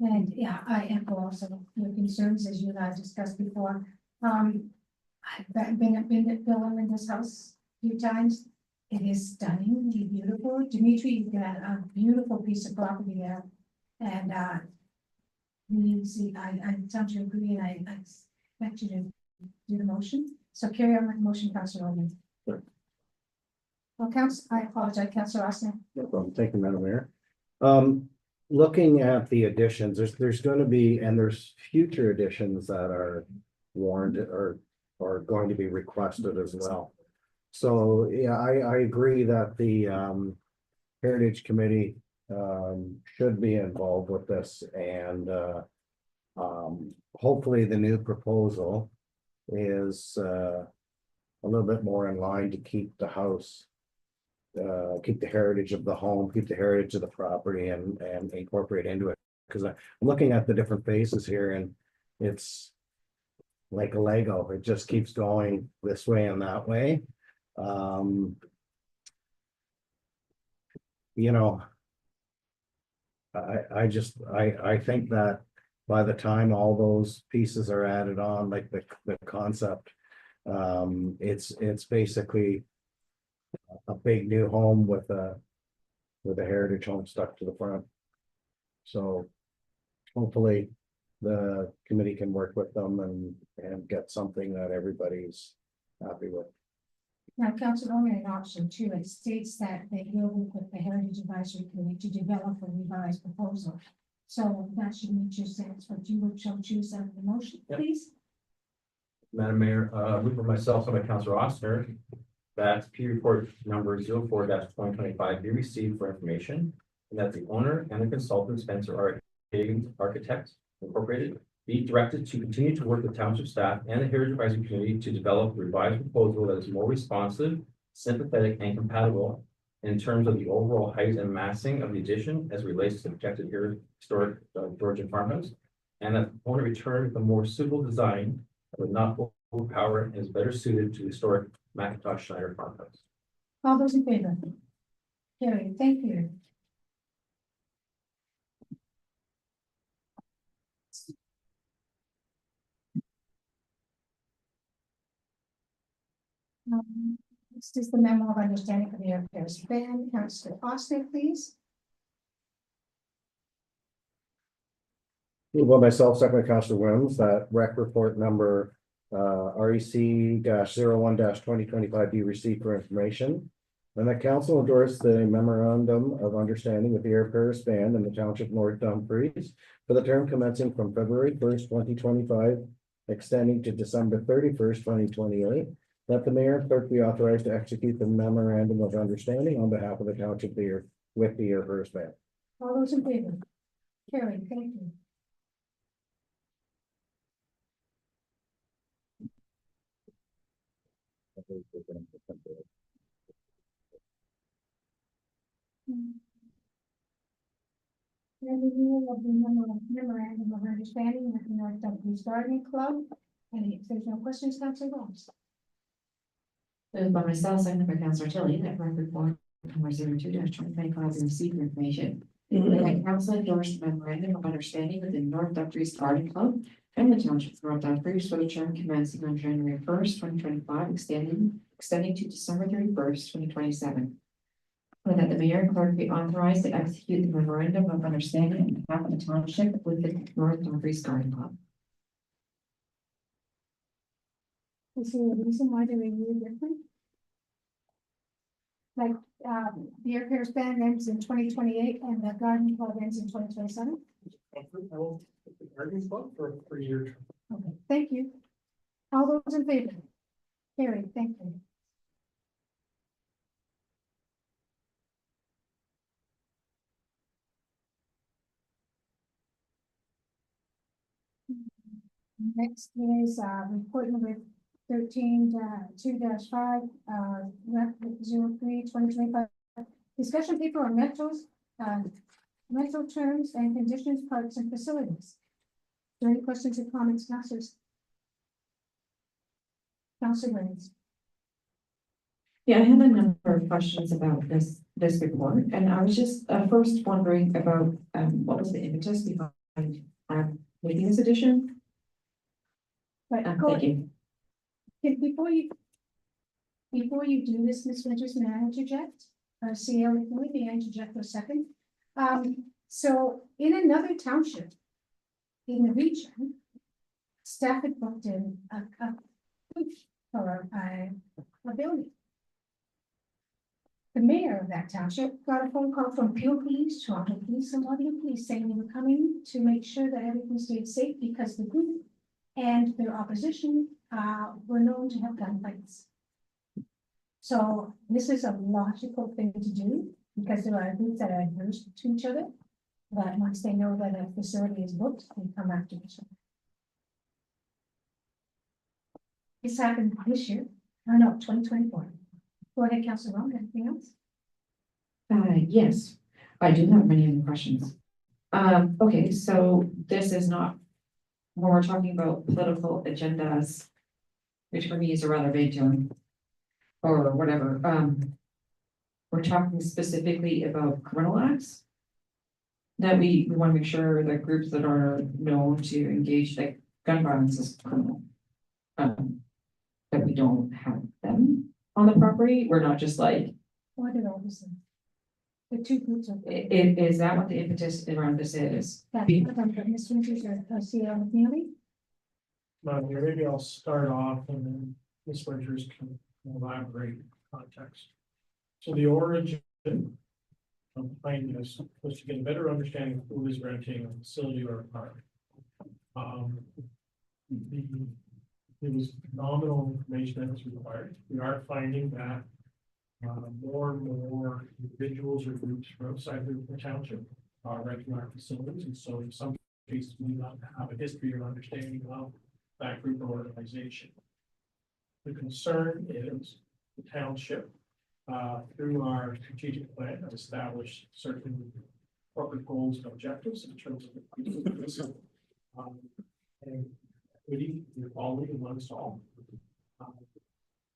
And yeah, I echo also your concerns, as you and I discussed before. I've been in this house a few times. It is stunningly beautiful. Dimitri, you've got a beautiful piece of property there. And we see, I tend to agree, and I expect you to do the motion. So carry on with the motion, Councilor Roman. Sure. Well, I apologize, Councilor Austin. No problem. Thank you, Madam Mayor. Looking at the additions, there's going to be, and there's future additions that are warned or going to be requested as well. So yeah, I agree that the Heritage Committee should be involved with this, and hopefully the new proposal is a little bit more in line to keep the house, keep the heritage of the home, keep the heritage of the property, and incorporate into it. Because I'm looking at the different phases here, and it's like a Lego. It just keeps going this way and that way. You know, I think that by the time all those pieces are added on, like the concept, it's basically a big new home with a heritage home stuck to the front. So hopefully the committee can work with them and get something that everybody's happy with. Now, Council Roman, in option 2, it states that they will work with the Heritage Advisory Committee to develop a revised proposal. So that should meet your sense, but you would choose that in the motion, Yep. please. Madam Mayor, moved by myself, second by Councilor Oster, that P report number 04-2025 be received for information, and that the owner and the consultant Spencer Architect Incorporated be directed to continue to work with township staff and the Heritage Advisory Committee to develop a revised proposal that is more responsive, sympathetic, and compatible in terms of the overall height and massing of the addition as relates to the projected historic Georgian farmhouse, and that the owner return with a more suitable design that would not overpower and is better suited to the historic McIntosh Schneider farmhouse. All those in favor? Carried, thank you. Next is the memo of understanding for the air repairs ban. Councillor Austin, please. Moved by myself, second by Councilor Williams, that rec report number REC-01-2025 be received for information. And that council endorse the memorandum of understanding with the air repairs band in the Township North Dumfries for the term commencing from February 1st, 2025, extending to December 31st, 2028. That the mayor and clerk be authorized to execute the memorandum of understanding on behalf of the township with the air repairs band. All those in favor? Carried, thank you. And the renewal of the memorandum of understanding with the North Dumfries Gardening Club. And if there's no questions, Councillor Rose. Moved by myself, seconded by Councillor Tilly, that rec report number 02-2025 be received for information. That council endorsed the memorandum of understanding with the North Dumfries Garden Club and the Township of North Dumfries for the term commencing on January 1st, 2025, extending to December 31st, 2027. And that the mayor and clerk be authorized to execute the memorandum of understanding on behalf of the township with the North Dumfries Garden Club. Is there a reason why they review different? Like, the air repairs ban ends in 2028 and the garden club ends in 2027? Garden club for a 3-year term. Okay, thank you. All those in favor? Carried, thank you. Next is report number 13-2-5, rep 03-2025. Discussion paper on rentals, rental terms and conditions, parks and facilities. Is there any questions or comments, councillors? Councillor Williams. Yeah, I have a number of questions about this report, and I was just first wondering about what was the impetus behind making this edition? Right, Thank you. before you do this, Ms. Winters, may I interject? CL, may I interject for a second? So in another township in the region, staff had booked in a for a building. The mayor of that township got a phone call from Peel Police, Toronto Police, and Waterloo Police saying they were coming to make sure that everything stayed safe because the group and their opposition were known to have gunfights. So this is a logical thing to do because there are groups that are adverse to each other. But once they know that a facility is booked, they come after each other. This happened this year, or no, 2024. Go ahead, Councilor Long, anything else? Yes, I do have many other questions. Okay, so this is not, when we're talking about political agendas, which for me is a rather vague term, or whatever, we're talking specifically about criminal acts. That we want to make sure that groups that are known to engage, like gun violence is criminal. That we don't have them on the property, we're not just like. What did all this? The two groups are. Is that what the impetus around this is? That, Ms. Winters or CL McNeely? Maybe I'll start off and then Ms. Winters can elaborate context. So the origin of behind this was to get a better understanding of who is renting a facility or a park. The it was nominal information that was required. We are finding that more and more individuals or groups from outside the township are renting our facilities, and so in some cases, we do not have a history or understanding of that group or organization. The concern is the township, through our strategic plan, have established certain corporate goals and objectives in terms of the and equity, equality amongst all.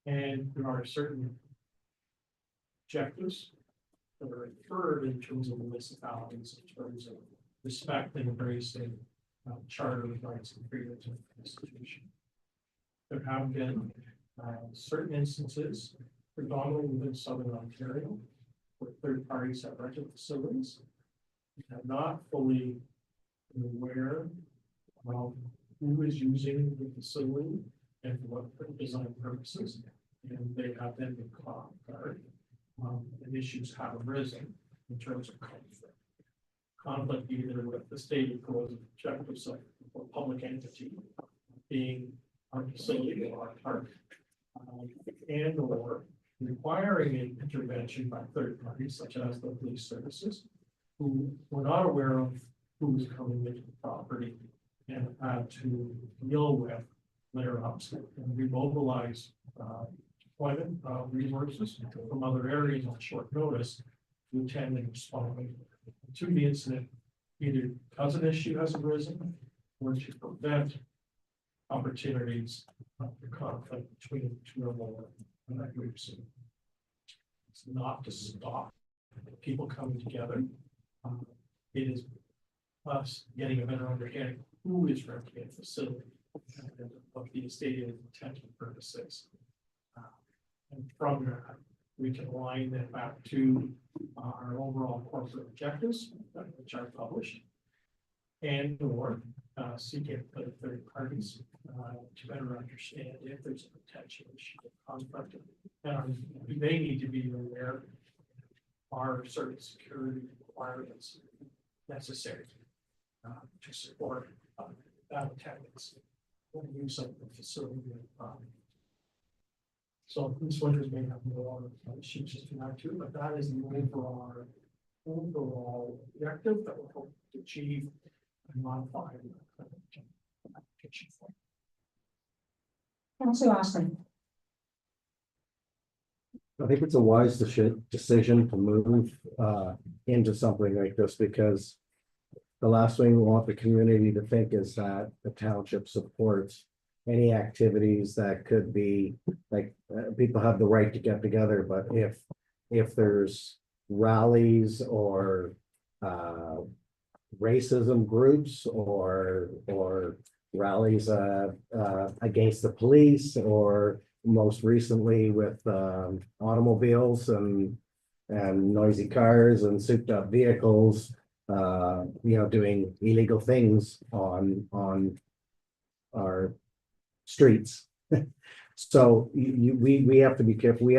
And there are certain objectives that are inferred in terms of municipalities, in terms of respect and embracing charter rights and freedoms of the Constitution. There have been certain instances, predominantly within Southern Ontario, where third parties have rented facilities, have not fully been aware of who is using the facility and for what design purposes, and they have then been caught off guard. And issues have arisen in terms of conflict. Conflict either with the stated goals and objectives of a public entity being our facility or our park, and or requiring an intervention by third parties such as the police services, who were not aware of who was coming into the property and had to deal with flare-ups and remobilize deployment of resources from other areas on short notice to attend and respond to the incident, either because an issue has arisen or to prevent opportunities of the conflict between two or more groups. It's not to stop people coming together. It is us getting a better understanding of who is renting a facility and what the stated intent and purposes. And from that, we can align that back to our overall corporate objectives, which are published, and or seek input of third parties to better understand if there's a potential issue of conflict. They need to be aware are certain security requirements necessary to support that attendance and use of the facility. So these winters may have more issues to that too, but that is the overall objective that we're hoping to achieve and modify. Councillor Austin. I think it's a wise decision to move into something like this, because the last thing we want the community to think is that the township supports any activities that could be like people have the right to get together, but if there's rallies or racism groups or rallies against the police, or most recently with automobiles and noisy cars and souped up vehicles, doing illegal things on our streets. So we have to be careful. We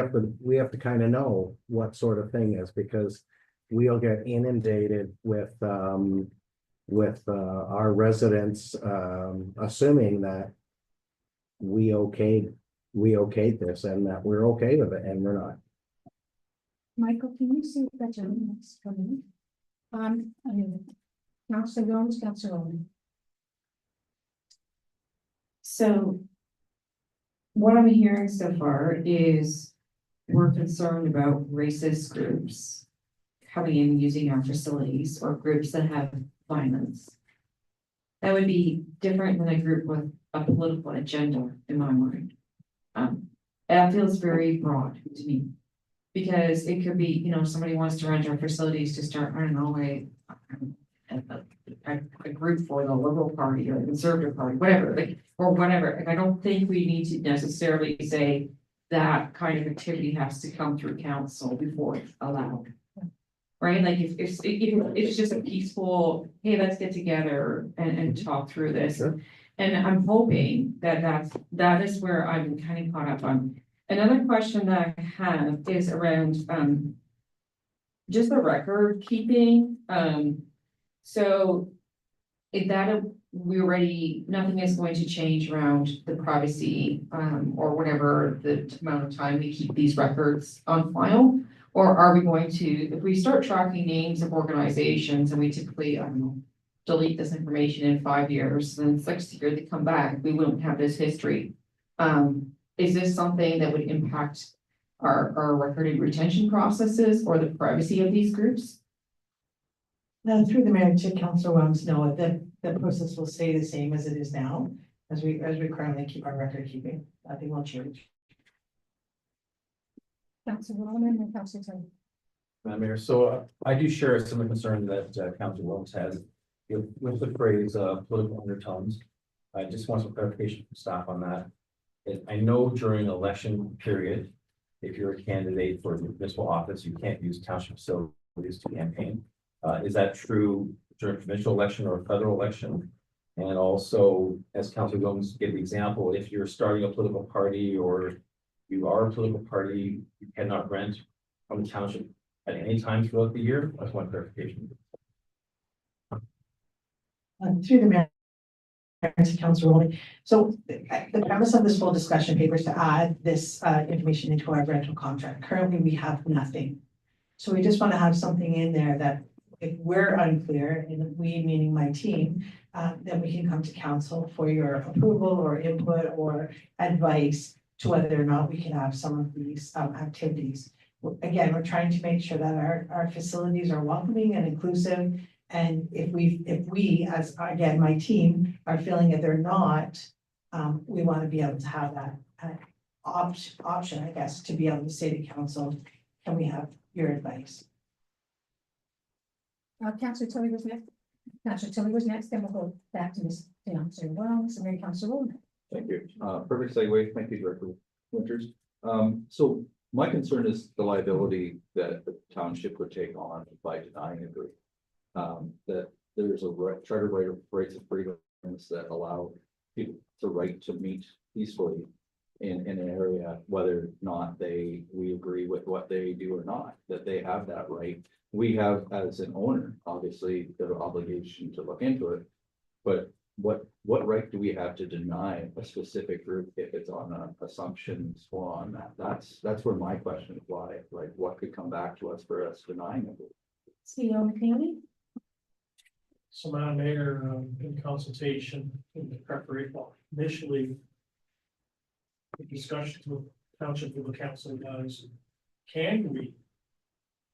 have to kind of know what sort of thing is, because we'll get inundated with our residents assuming that we okayed this and that we're okay with it, and we're not. Michael, can you see if that gentleman is coming? Councillor Jones, Councillor Owen. So what I'm hearing so far is we're concerned about racist groups coming in using our facilities, or groups that have violence. That would be different than a group with a political agenda, in my mind. That feels very broad to me, because it could be, somebody wants to rent our facilities to start, I don't know, a group for the Liberal Party or the Conservative Party, whatever, or whatever. And I don't think we need to necessarily say that kind of activity has to come through council before it's allowed. Right? Like if it's just a peaceful, hey, let's get together and talk through this. Sure. And I'm hoping that is where I'm kind of caught up on. Another question that I have is around just the record keeping. So is that nothing is going to change around the privacy, or whatever the amount of time we keep these records on file? Or are we going to, if we start tracking names of organizations and we typically, I don't know, delete this information in 5 years, then 6th year they come back, we won't have this history. Is this something that would impact our record and retention processes or the privacy of these groups? Through the mayor to Councilor Williams, no, the process will stay the same as it is now, as we currently keep our record keeping, nothing will change. Councilor Roman and Councilor Tully. Madam Mayor, so I do share a similar concern that Councilor Williams has with the phrase political undertones. I just want some clarification from staff on that. And I know during election period, if you're a candidate for municipal office, you can't use township facilities to campaign. Is that true during provincial election or federal election? And also, as Councilor Williams gave the example, if you're starting a political party or you are a political party, you cannot rent from the township at any time throughout the year. That's one clarification. Through the mayor to Councilor Rowley. So the premise of this full discussion paper is to add this information into our rental contract. Currently, we have nothing. So we just want to have something in there that if we're unclear, and we meaning my team, then we can come to council for your approval or input or advice to whether or not we can have some of these activities. Again, we're trying to make sure that our facilities are welcoming and inclusive. And if we, as again, my team, are feeling that they're not, we want to be able to have that option, I guess, to be able to say to council, can we have your advice? Councilor Tully was next. Councilor Tully was next, then we'll go back to Ms. Councilor Wells and then Councilor Roman. Thank you. Perfect segue. Thank you, Director Winters. So my concern is the liability that the township would take on by denying a group. That there's a charter right of rights of freedoms that allow people the right to meet peacefully in an area, whether or not we agree with what they do or not, that they have that right. We have, as an owner, obviously the obligation to look into it, but what right do we have to deny a specific group if it's on an assumption or on that? That's where my question lies. Like, what could come back to us for us denying it? CEO McNeely. So Madam Mayor, in consultation in the preparation, well, initially, the discussions with township with the council was, can we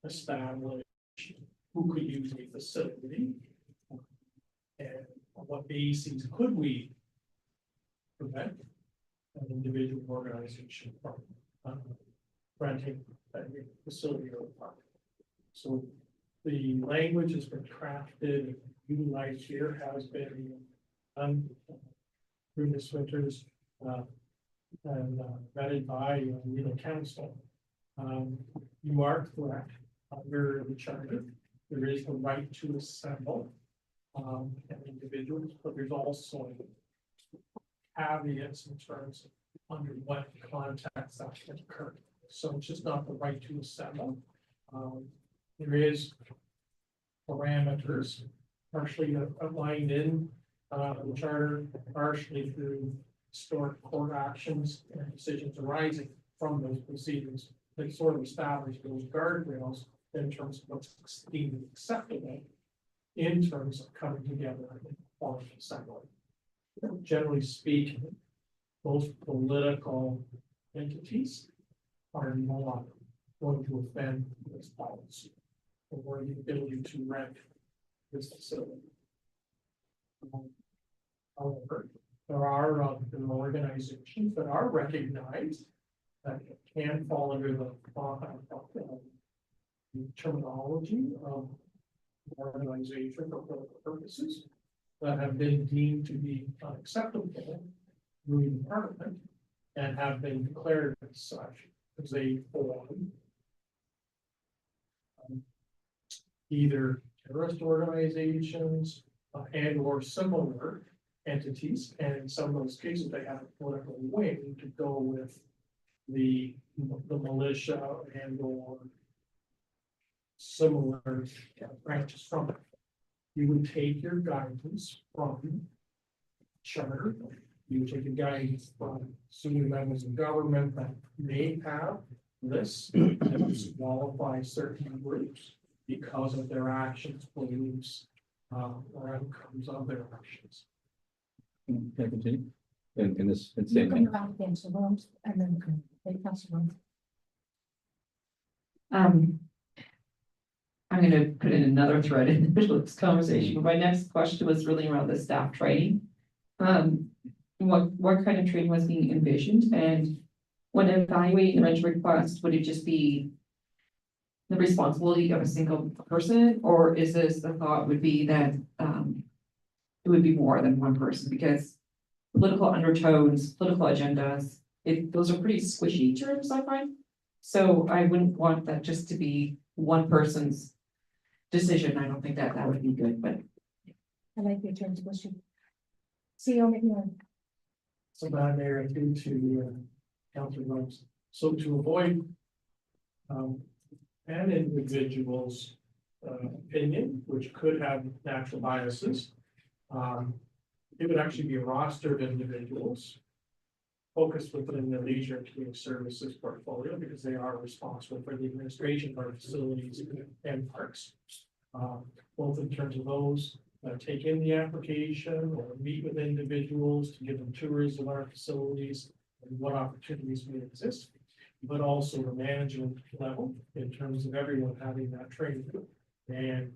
establish who could use a facility? And on what bases could we prevent an individual organization from renting a facility or a park? So the language has been crafted, utilized here, has been done through this Winters and vetted by legal counsel. You are correct. Under the charter, there is the right to assemble individuals, but there's also caveats in terms of under what context that can occur. So it's just not the right to assemble. There is parameters partially outlined in the charter, partially through historic court actions and decisions arising from those proceedings that sort of establish those guardrails in terms of what's deemed acceptable in terms of coming together in quality assembly. Generally speaking, most political entities are not going to offend this policy or the ability to rent this facility. However, there are organizations that are recognized that can fall under the terminology of organization for political purposes that have been deemed to be unacceptable through the Parliament and have been declared as such as a form either terrorist organizations and or similar entities, and in some of those cases they have a political wing to go with the militia and or similar branches from it. You would take your guidance from charter. You take a guidance from senior members of government that may have lists that disqualify certain groups because of their actions, beliefs, or outcomes of their actions. Can I continue? In this, in You same can manner. write against the rules and then they pass the rules. I'm gonna put in another thread in the middle of this conversation. My next question was really around the staff training. What kind of training was being envisioned, and when evaluating the rental request, would it just be the responsibility of a single person, or is this the thought would be that it would be more than one person, because political undertones, political agendas, those are pretty squishy terms, I find. So I wouldn't want that just to be one person's decision. I don't think that would be good, but I like your terms, question. See you over. So that there due to Councilor Rose. So to avoid an individual's opinion, which could have natural biases, it would actually be a roster of individuals focused within the leisure and community services portfolio, because they are responsible for the administration of our facilities and parks. Both in terms of those that take in the application or meet with individuals to give them tours of our facilities and what opportunities may exist, but also the management level in terms of everyone having that training. And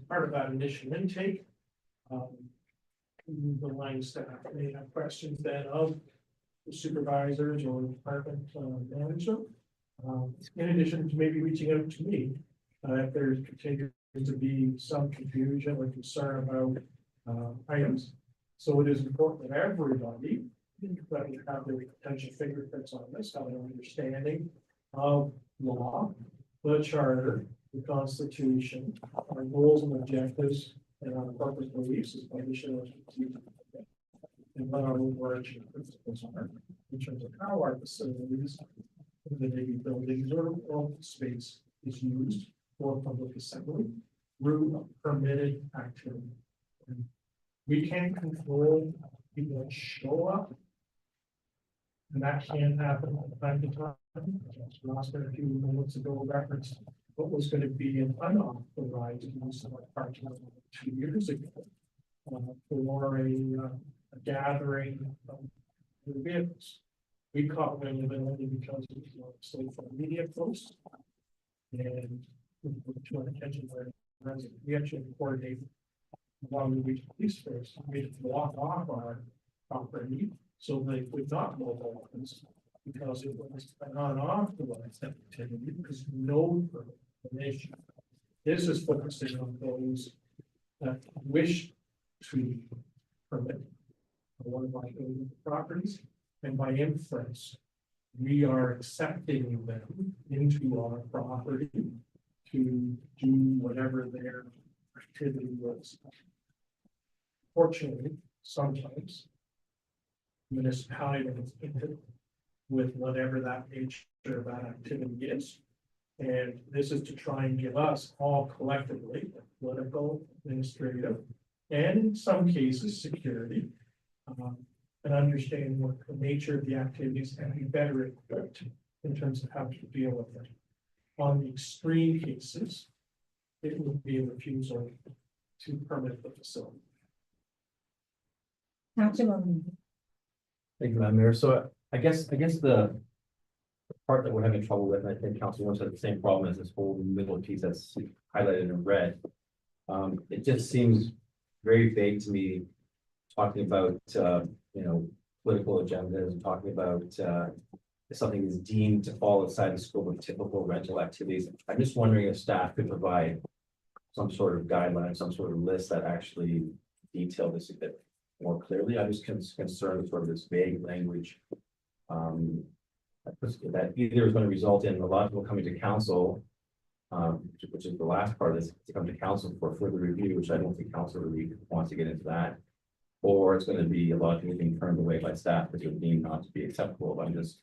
part of that initial intake, the line staff may have questions then of the supervisors or department manager. In addition to maybe reaching out to me, if there's continuing to be some confusion or concern about items. So it is important that everybody that we have their potential fingerprints on this, have an understanding of law, the charter, the constitution, our goals and objectives, and our corporate beliefs as publishers, and what our overarching principles are in terms of how our facilities, whether they be buildings or open space, is used for public assembly through a permitted activity. And we can't control people that show up. And that can happen from time to time. Last a few minutes ago referenced what was going to be an unauthorized use of our parking lot 2 years ago. For a gathering of vehicles. We caught wind of it only because it was a social media post. And to our attention, we actually coordinated along the region police force, we had to block off our property so they would not mobile homes, because it was an unauthorized activity, because no permission. This is focusing on those that wish to permit one of my properties, and by inference, we are accepting them into our property to do whatever their activity was. Fortunately, sometimes municipality is hinted with whatever that nature of that activity is. And this is to try and give us all collectively, political, administrative, and in some cases, security, and understanding what the nature of the activities and be better equipped in terms of how to deal with it. On the extreme cases, it would be a refusal to permit the facility. Councilor. Thank you, Madam Mayor. So I guess the part that we're having trouble with, and I think Council wants to have the same problem as this whole middle piece that's highlighted in red. It just seems very vague to me, talking about, political agendas and talking about, if something is deemed to fall outside the scope of typical rental activities. I'm just wondering if staff could provide some sort of guideline, some sort of list that actually detail this a bit more clearly. I'm just concerned with sort of this vague language. That either is going to result in a lot of people coming to council, which is the last part of this, to come to council for further review, which I don't think council really wants to get into that. Or it's going to be a lot of people being turned away by staff because they're deemed not to be acceptable. I'm just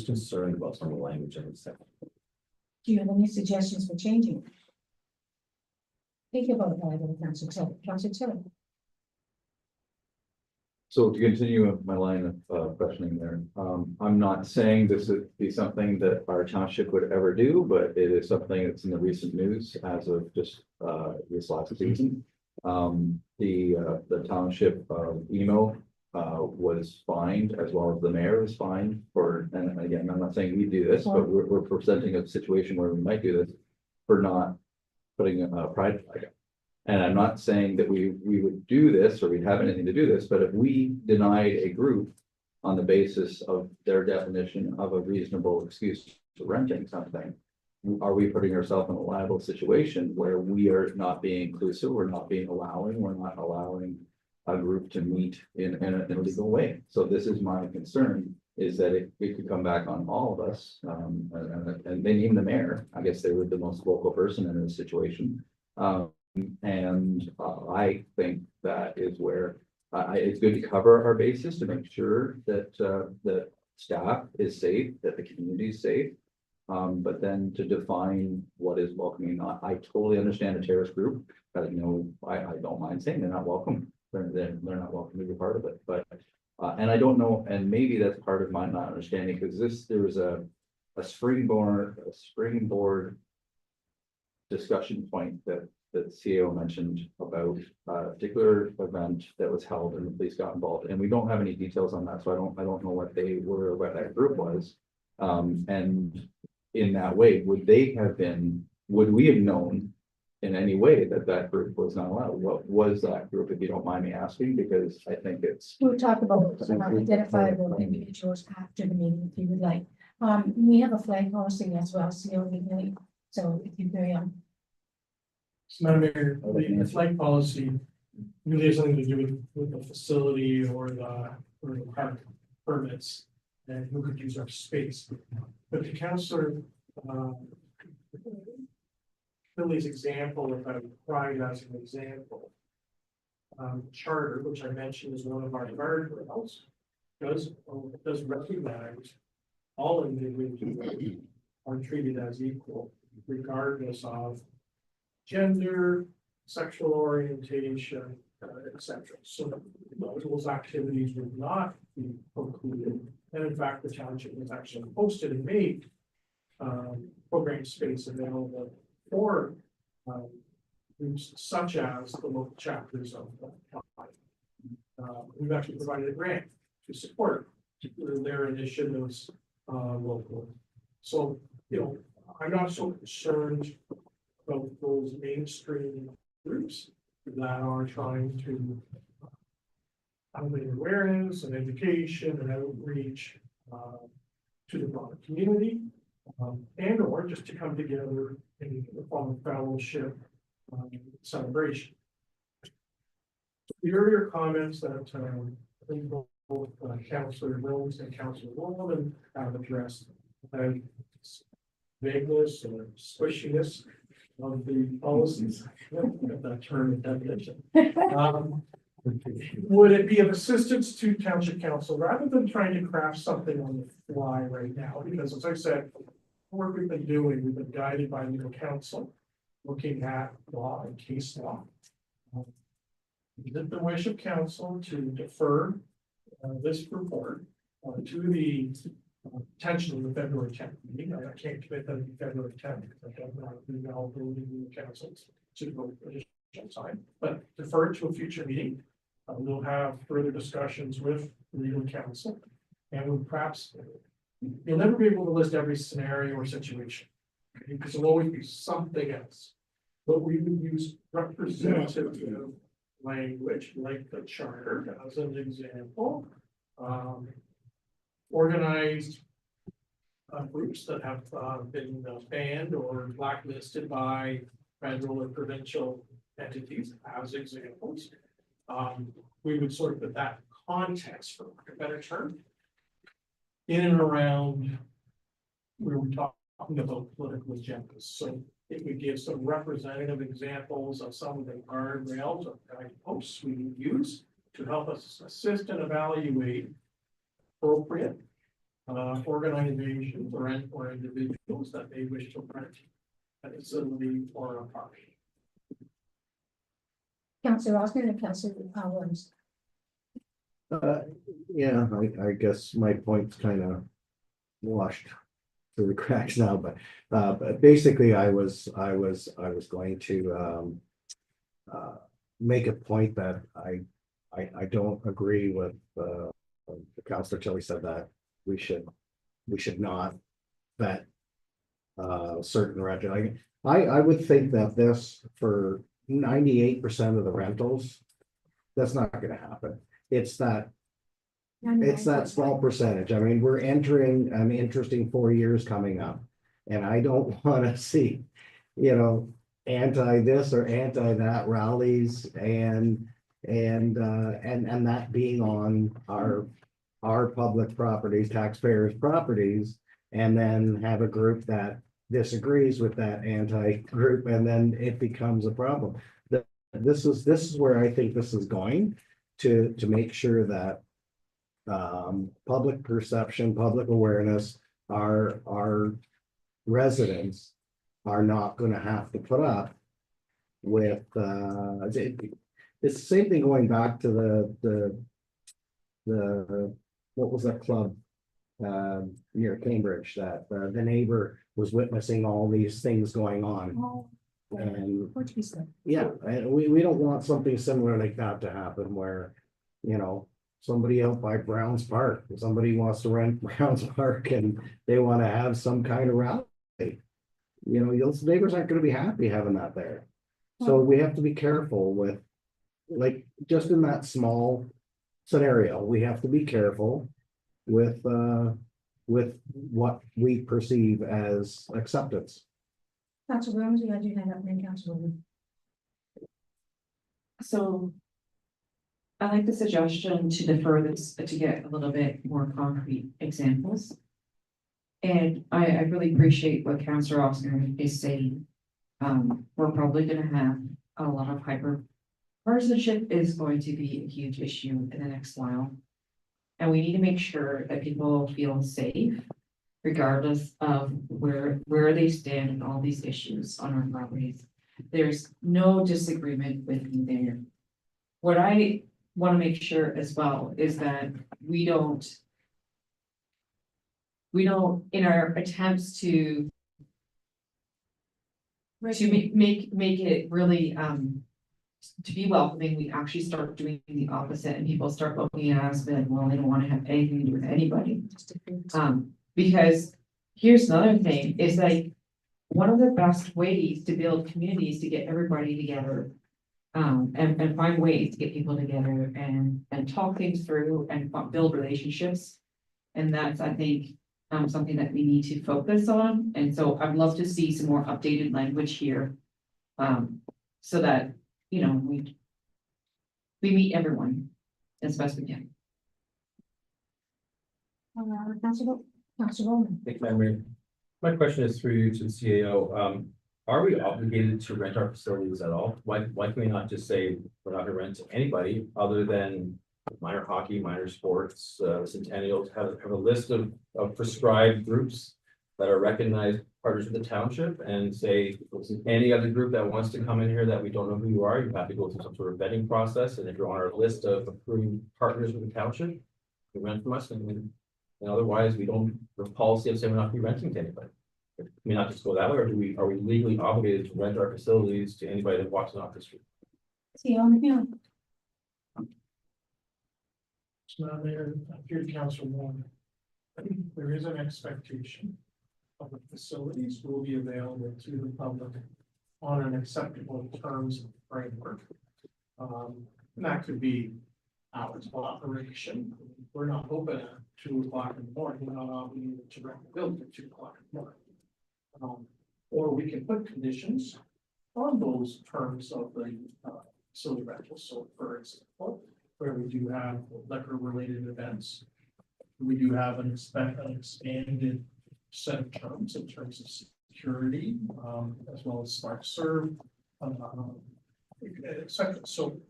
concerned about some of the language in this section. Do you have any suggestions for changing? Think about that, Councilor Tiller. Councilor Tiller. So to continue my line of questioning there, I'm not saying this would be something that our township would ever do, but it is something that's in the recent news as of just this last season. The township email was fined, as well as the mayor was fined for, and again, I'm not saying we do this, but we're presenting a situation where we might do this for not putting a pride flag up. And I'm not saying that we would do this or we'd have anything to do this, but if we denied a group on the basis of their definition of a reasonable excuse to renting something, are we putting ourselves in a liable situation where we are not being inclusive, we're not allowing a group to meet in a legal way? So this is my concern, is that it could come back on all of us, and then even the mayor. I guess they were the most vocal person in this situation. I think that is where it's good to cover our bases to make sure that that staff is safe, that the community is safe. But then to define what is welcoming, not, I totally understand a terrorist group, but I don't mind saying they're not welcome. They're not welcome to be part of it, but and I don't know, and maybe that's part of my not understanding, because there was a springboard discussion point that the CEO mentioned about a particular event that was held and the police got involved, and we don't have any details on that, so I don't know what they were, what that group was. And in that way, would we have known in any way that group was not allowed? What was that group, if you don't mind me asking, because I think it's. We'll talk about identifiable individuals after the meeting, if you would like. We have a flag hosting as well, so if you carry on. Madam Mayor, the flag policy really has nothing to do with the facility or the park permits and who could use our space. But to Councillor Billy's example about pride as an example, charter, which I mentioned is one of our guardrails, does recognize all individuals are treated as equal, regardless of gender, sexual orientation, etc. So those activities would not be precluded. And in fact, the township has actually posted and made program space available for groups such as the local chapters of we've actually provided a grant to support their initiatives locally. So, I'm not so concerned about those mainstream groups that are trying to elevate awareness and education and outreach to the broader community, and or just to come together in the form of fellowship celebration. The earlier comments that I think both Councillor Rose and Councillor Wolman have addressed about vagueness or squishiness of the policies, that term and definition. Would it be of assistance to Township Council rather than trying to craft something on the fly right now? Because as I said, the work we've been doing, we've been guided by legal counsel, looking at law and case law. Is it the wish of council to defer this report to the potentially the February 10th meeting? I can't commit that it'll be February 10th because I don't know the availability of the council to vote additional time, but defer to a future meeting. We'll have further discussions with legal counsel, and we'll perhaps you'll never be able to list every scenario or situation because there'll always be something else. But we would use representative language like the charter as an example. Organized groups that have been banned or blacklisted by federal or provincial entities as examples. We would sort of put that context, for a better term, in and around where we're talking about political agendas. So it would give some representative examples of some of the guardrails or guideposts we would use to help us assist and evaluate appropriate organizations or individuals that may wish to rent a facility or a park. Councillor Osmond and Councillor Williams. Yeah, I guess my point's kind of washed through the cracks now, but basically I was going to, make a point that I don't agree with, Councillor Tilly said that we should not vet, certain rental. I would think that this, for 98% of the rentals, that's not gonna happen. It's that small percentage. I mean, we're entering an interesting 4 years coming up. And I don't wanna see, anti this or anti that rallies and that being on our public properties, taxpayers' properties, and then have a group that disagrees with that anti-group, and then it becomes a problem. This is where I think this is going to make sure that public perception, public awareness, our residents are not gonna have to put up with, it's the same thing going back to the, what was that club? Near Cambridge, that the neighbor was witnessing all these things going on. And yeah, and we don't want something similar like that to happen where, somebody out by Browns Park, somebody wants to rent Browns Park and they want to have some kind of rally. Those neighbors aren't gonna be happy having that there. So we have to be careful with, like, just in that small scenario, we have to be careful with what we perceive as acceptance. Councillor Williams, you had your hand up, then Councillor Williams. So I like the suggestion to defer this, to get a little bit more concrete examples. And I really appreciate what Councillor Osner is saying. We're probably gonna have a lot of partisanship is going to be a huge issue in the next while. And we need to make sure that people feel safe regardless of where they stand in all these issues on our properties. There's no disagreement with me there. What I want to make sure as well is that we don't, in our attempts to make it really, to be welcoming, we actually start doing the opposite and people start looking at us and, well, they don't want to have anything to do with anybody. Because here's another thing, is like, one of the best ways to build communities to get everybody together. And find ways to get people together and talk things through and build relationships. And that's, I think, something that we need to focus on. And so I'd love to see some more updated language here. So that, we meet everyone as best we can. Councillor Williams. Thank you, Madam Mayor. My question is through you to the CAO. Are we obligated to rent our facilities at all? Why can we not just say we're not gonna rent to anybody other than minor hockey, minor sports, centennials, have a list of prescribed groups that are recognized partners of the township, and say any other group that wants to come in here that we don't know who you are, you have to go through some sort of vetting process, and if you're on our list of approved partners of the township, you rent from us, and otherwise we don't, the policy of saying we're not be renting to anybody. Can we not just go that way, or are we legally obligated to rent our facilities to anybody that walks off the street? See you on the hill. So now there, here to Council Warner. I think there is an expectation of the facilities will be available to the public on an acceptable terms and framework. And that could be hours of operation. We're not open at 2 o'clock in the morning. We're not obligated to rent the building at 2 o'clock in the morning. Or we can put conditions on those terms of the facility rental. So for example, where we do have liquor related events, we do have an expanded set of terms in terms of security, as well as smart serve, etc. So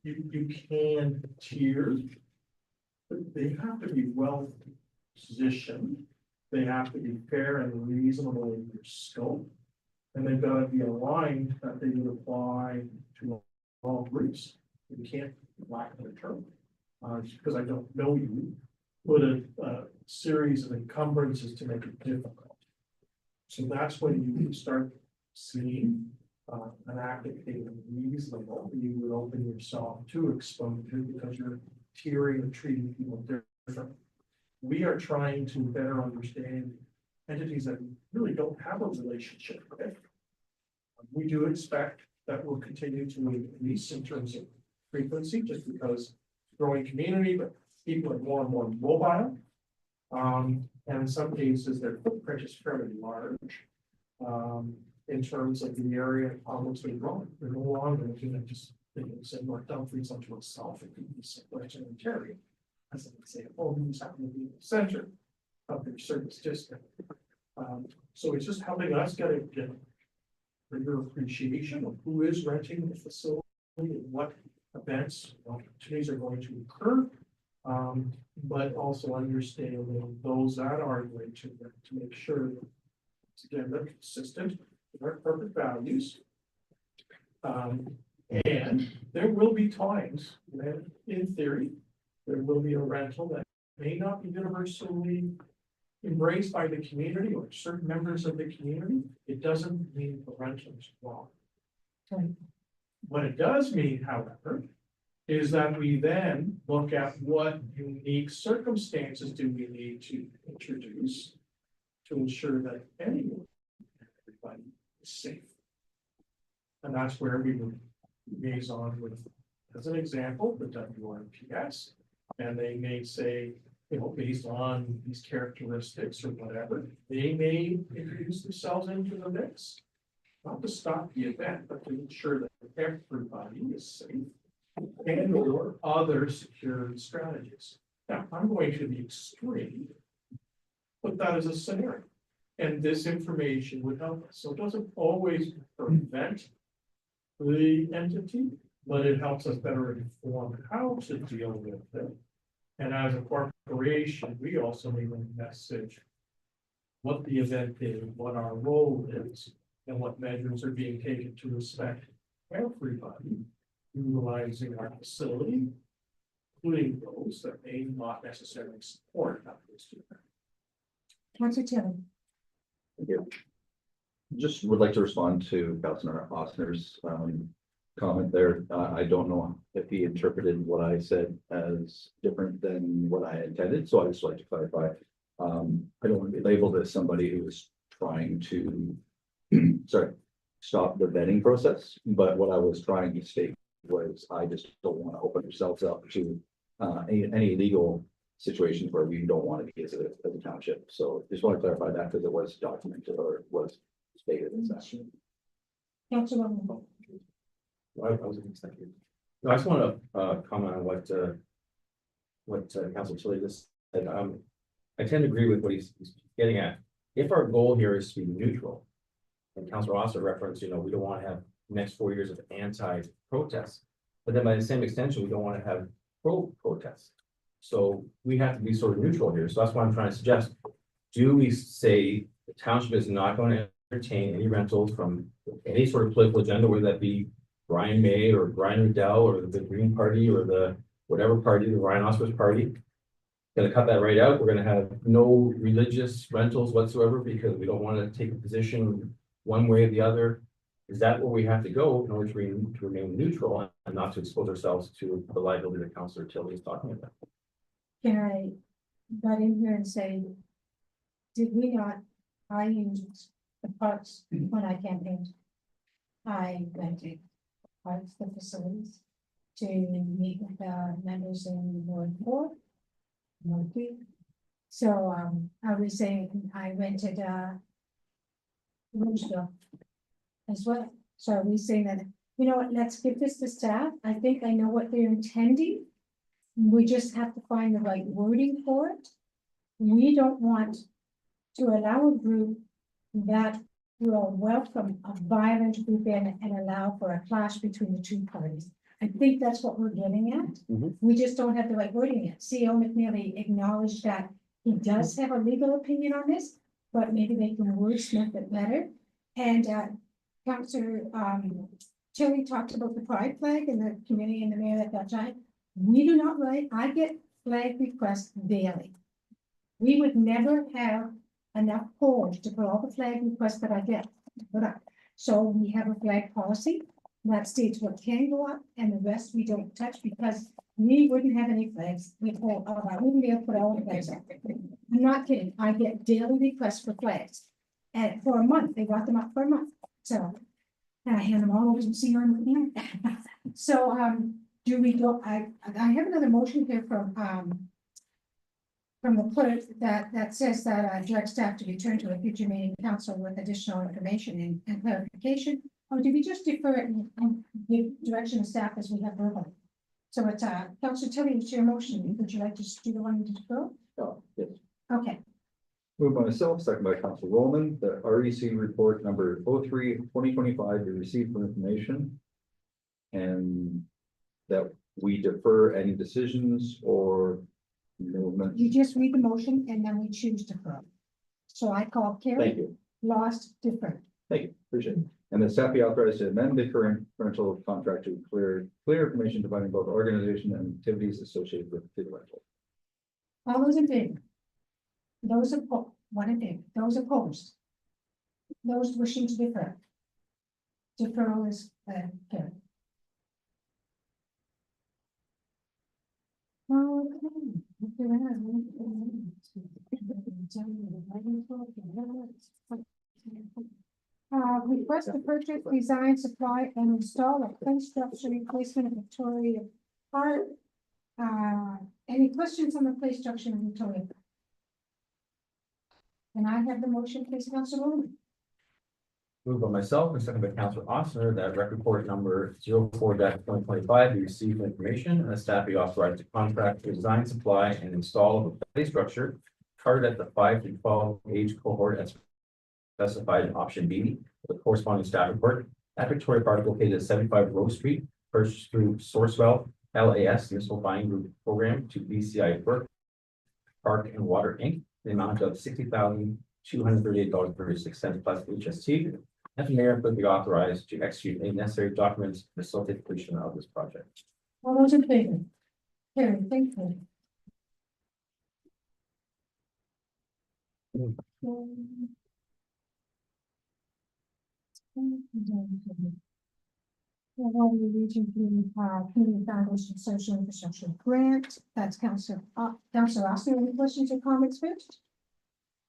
you can tier, but they have to be well positioned. They have to be fair and reasonable in their scope. And they've got to be aligned that they would apply to all groups. You can't lack of a term. because I don't know you, put a series of encumbrances to make it difficult. So that's when you start seeing an application reasonable, you would open yourself to exposure because you're tiering and treating people differently. We are trying to better understand entities that really don't have a relationship with. We do expect that will continue to increase in terms of frequency, just because growing community, but people are more and more mobile. And in some cases, their footprint is fairly large. In terms of the area on which they run, they're no longer looking at just, they can send North Dumfries onto itself, it could be Western Ontario. As an example, who's happening to be in the center of their service district. So it's just helping us get a greater appreciation of who is renting the facility and what events, opportunities are going to occur. But also understanding those that are going to make sure that, again, they're consistent with our corporate values. And there will be times when, in theory, there will be a rental that may not be universally embraced by the community or certain members of the community. It doesn't mean the rental is wrong. Right. What it does mean, however, is that we then look at what unique circumstances do we need to introduce to ensure that everybody is safe. And that's where we would liaison with, as an example, the WRPS, and they may say, you know, based on these characteristics or whatever, they may introduce themselves into the mix. Not to stop the event, but to ensure that everybody is safe and or other security strategies. Now, I'm going to the extreme, but that is a scenario. And this information would help us. So it doesn't always prevent the entity, but it helps us better inform how to deal with it. And as a corporation, we also need a message what the event is, what our role is, and what measures are being taken to respect everybody utilizing our facility, including those that may not necessarily support that. Councillor Taylor. Thank you. Just would like to respond to Councilor Osner's comment there. I don't know if he interpreted what I said as different than what I intended, so I just like to clarify. I don't want to be labeled as somebody who is trying to stop the vetting process, but what I was trying to state was I just don't want to open ourselves up to any legal situations where we don't want to be as a township. So just want to clarify that because it was documented or was stated as that. Councillor. I was thinking. No, I just want to comment on what Councilor Tilly just said. I tend to agree with what he's getting at. If our goal here is to be neutral, and Councilor also referenced, you know, we don't want to have next 4 years of anti-protests, but then by the same extension, we don't want to have pro-protests. So we have to be sort of neutral here. So that's what I'm trying to suggest. Do we say the township is not going to entertain any rentals from any sort of political agenda, whether that be Brian May or Brian Riddell or the Green Party or the whatever party, the Ryan Oswald Party? Going to cut that right out. We're going to have no religious rentals whatsoever because we don't want to take a position one way or the other. Is that where we have to go in order to remain neutral and not to expose ourselves to the liability that Councillor Tilly is talking about? Can I butt in here and say, did we not, I used the parks when I campaigned. I rented parts, the facilities to meet with members in Ward 4. So I was saying I rented Rougemont as well. So are we saying that, you know what, let's give this to staff. I think I know what they're intending. We just have to find the right wording for it. We don't want to allow a group that will welcome a violent group in and allow for a clash between the two parties. I think that's what we're getting at. We just don't have the right wording yet. CEO McNeely acknowledged that he does have a legal opinion on this, but maybe they can wordsmith it better. And Councillor Tilly talked about the pride flag and the committee and the mayor at that time. We do not write, I get flag requests daily. We would never have enough poles to put all the flag requests that I get to put up. So we have a flag policy that states what can go up and the rest we don't touch because we wouldn't have any flags. We wouldn't be able to put all the flags up. I'm not kidding. I get daily requests for flags. And for a month, they brought them up for a month. So and I hand them all over to see her. So, do we go, I have another motion here from the clerk that says that I direct staff to return to a future meeting council with additional information and clarification. Or do we just defer it and give direction to staff as we have verbal? So it's, Councillor Tilly, it's your motion. Would you like to just do the one you defer? Oh, yes. Okay, Moved by myself, second by Council Roman, that REC report number 03/2025 be received for information. And that we defer any decisions or movement. you just read the motion and then we choose to defer. So I call Thank carry, you. lost, deferred. Thank you, appreciate it. And the staff be authorized to amend the current rental contract to clear information defining both organization and activities associated with the rental. All those in favor? Those opposed, one in favor, those opposed? Those wishing to defer? Deferral is, carried. Request to purchase, design, supply, and install a play structure replacement of Victoria Park. Any questions on the play structure in Victoria? And I have the motion, please, Councilor Roman. Moved by myself and seconded by Councillor Ossner that rec report number 04-2025 be received for information and the staff be authorized to contract to design, supply, and install a play structure charted at the 5 to 12 age cohort as specified in option B, the corresponding staff report at Victoria Park located at 75 Rose Street, purchased through Sourcewell LAS Municipal Buying Group Program to BCI Burke Park and Water Inc. The amount of $60,238.36 plus HST. And the mayor would be authorized to execute any necessary documents to facilitate completion of this project. All those in favor? Carry, thank you. Region Community Foundation Social Infrastructure Grant, that's Councillor Ossner. Any questions or comments first?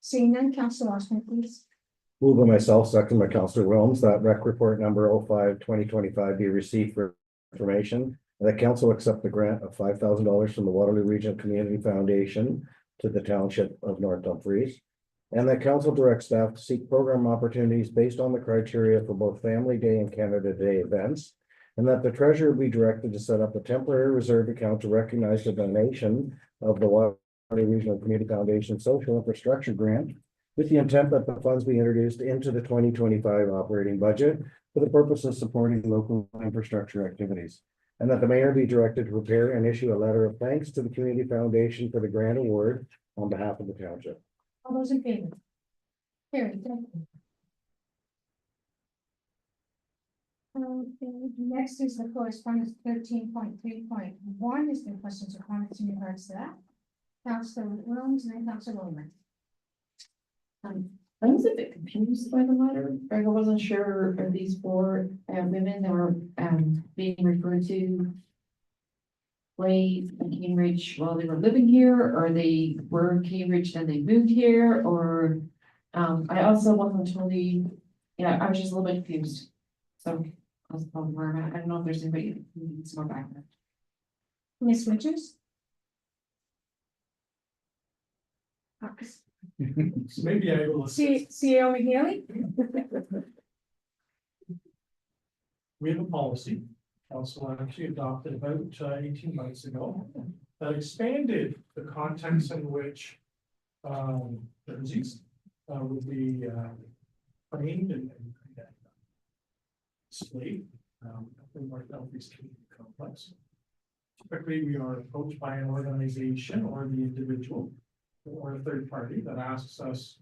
Seeing none, Councillor Ossner, please. Moved by myself, second by Councillor Williams, that rec report number 05/2025 be received for information. And that council accept the grant of $5,000 from the Waterloo Regional Community Foundation to the Township of North Dumfries. And that council directs staff to seek program opportunities based on the criteria for both Family Day and Canada Day events. And that the treasurer be directed to set up a temporary reserve account to recognize the donation of the Waterloo Regional Community Foundation Social Infrastructure Grant, with the intent that the funds be introduced into the 2025 operating budget for the purpose of supporting local infrastructure activities. And that the mayor be directed to prepare and issue a letter of thanks to the Community Foundation for the grant award on behalf of the township. All those in favor? Carry, thank you. Okay, next is the correspondence 13.3.1. Is there questions or comments in regards to that? Councillor Williams and then Councillor Roman. I was a bit confused by the letter. I wasn't sure are these four women that were being referred to in Cambridge while they were living here, or they were in Cambridge and they moved here, or I also wasn't totally, I was just a little bit confused. So that's probably where I'm at. I don't know if there's anybody who needs more background. Ms. Winters? Maybe I will. CEO McNeely? We have a policy, council actually adopted about 18 months ago, that expanded the context in which jerseys would be framed and displayed in our Dumfries community complex. Typically, we are approached by an organization or the individual or a third party that asks us,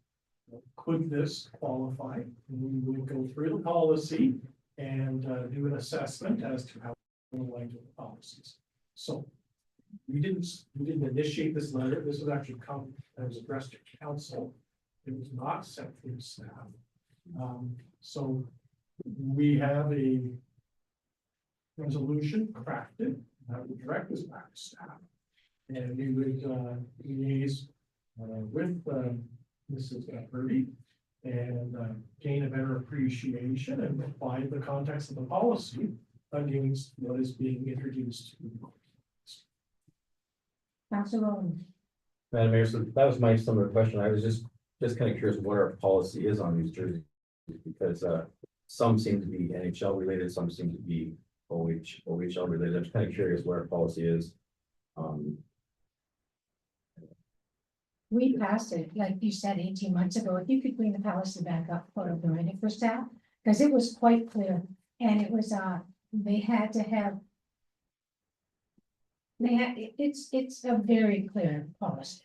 could this qualify? And we would go through the policy and do an assessment as to how we like the policies. So we didn't initiate this letter. This was actually come, it was addressed to council. It was not sent through staff. So we have a resolution crafted that would direct this back to staff. And we would liaise with Mrs. Purdy and gain a better appreciation and apply the context of the policy against what is being introduced. Councilor Owens. Madam Mayor, so that was my similar question. I was just kind of curious what our policy is on these jerseys. Because some seem to be NHL related, some seem to be OHL related. I'm just kind of curious what our policy is. We passed it, like you said, 18 months ago. If you could bring the policy back up, put up the writing for staff, because it was quite clear. And it was, they had to have. It's a very clear policy.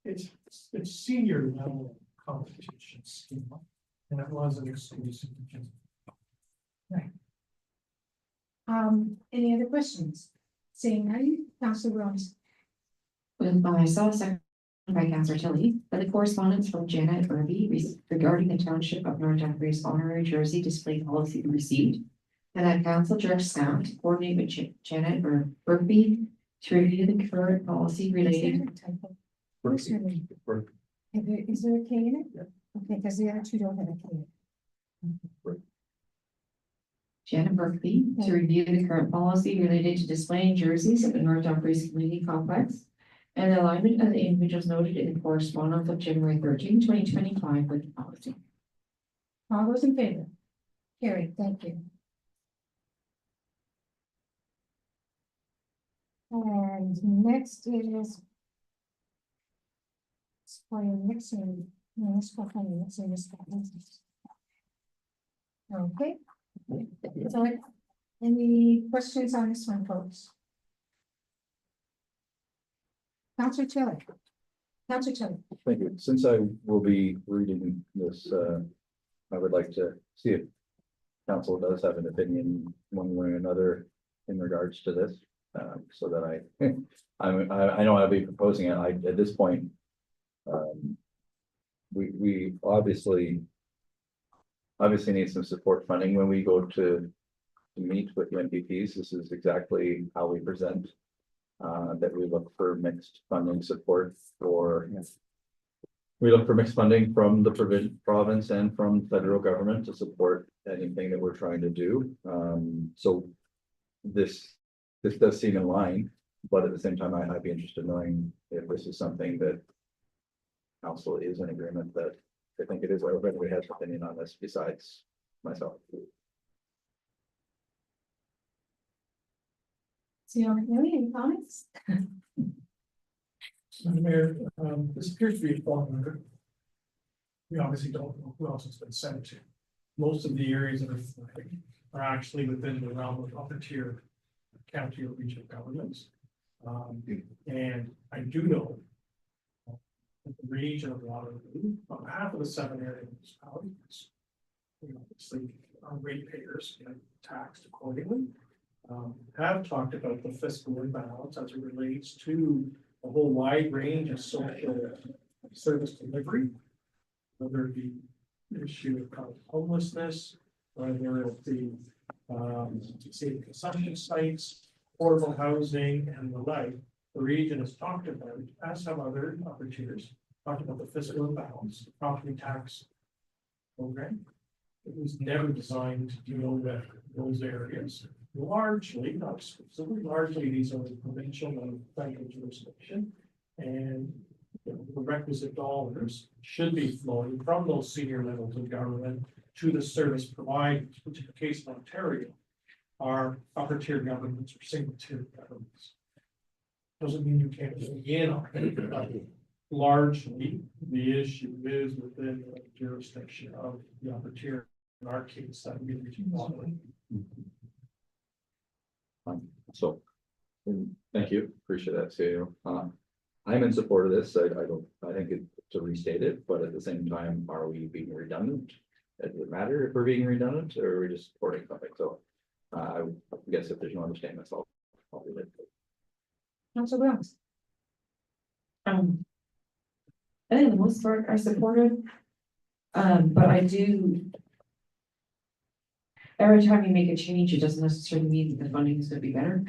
It's senior level competitions. And it wasn't exclusive to just. Any other questions? Seeing none, Councilor Rose. Moved by myself, second by Councillor Tilly, that the correspondence from Janet Irby regarding the Township of North Dumfries honorary jersey display policy be received. And that council direct staff to coordinate with Janet or Irby to review the current policy relating. What's her name? Is there a K in it? Okay, because the other two don't have a K. Janet Berkeley to review the current policy related to displaying jerseys at the North Dumfries Community Complex and the alignment of the individuals noted in the correspondence of January 13, 2025 with the policy. All those in favor? Carried, thank you. And next is. For your mixing, municipal financing. Okay. So, any questions on this one, folks? Councilor Taylor. Councilor Taylor. Thank you. Since I will be reading this, I would like to see if council does have an opinion one way or another in regards to this. So that I know I'll be proposing it. At this point, we obviously need some support funding when we go to meet with the MPPs. This is exactly how we present. That we look for mixed funding support for. We look for mixed funding from the province and from federal government to support anything that we're trying to do. So this does seem in line, but at the same time, I'd be interested in knowing if this is something that council is in agreement that I think it is. Everybody has an opinion on this besides myself. So, any comments? Madam Mayor, this appears to be a fault under. We obviously don't know who else it's been sent to. Most of the areas that are actually within the realm of upper tier county or regional governments. And I do know that the region of Waterloo, about half of the 7 area municipalities, obviously are ratepayers and taxed accordingly. Have talked about the fiscal imbalance as it relates to a whole wide range of social service delivery, whether it be the issue of homelessness, whether it be say consumption sites, affordable housing, and the like. The region has talked about, as have other tiers, talked about the fiscal imbalance, the property tax program. It was never designed to deal with those areas. Largely, not exclusively, largely these are provincial and federal jurisdiction. And the requisite dollars should be flowing from those senior levels of government to the service providers, which in the case of Ontario, are upper tier governments or single tier governments. Doesn't mean you can't be in on it, but largely the issue is within the jurisdiction of the upper tier. In our case, that would be region one. So, thank you, appreciate that, CEO. I'm in support of this. I think it's to restate it, but at the same time, are we being redundant? Does it matter if we're being redundant or are we just supporting something? So, I guess if there's no understanding, I'll leave it. Council Williams. I think the most part are supportive. But I do. Every time you make a change, it doesn't necessarily mean that the funding is gonna be better.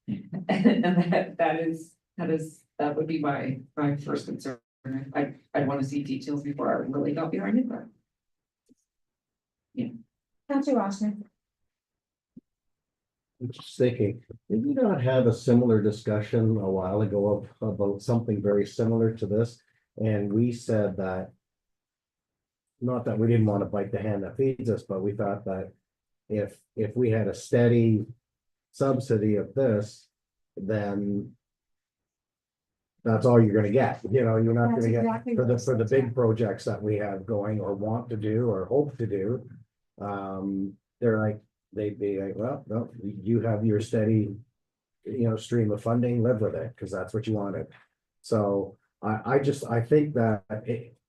And that would be my first concern. I'd want to see details before I really got behind it, but. Council Rossman. I'm just thinking, did we not have a similar discussion a while ago about something very similar to this? And we said that. Not that we didn't want to bite the hand that feeds us, but we thought that if we had a steady subsidy of this, then. That's all you're gonna get, you know, you're not That's gonna get exactly for what the it says, yeah. big projects that we have going or want to do or hope to do. They're like, they'd be like, well, no, you have your steady, stream of funding, live with it, because that's what you wanted. So I think that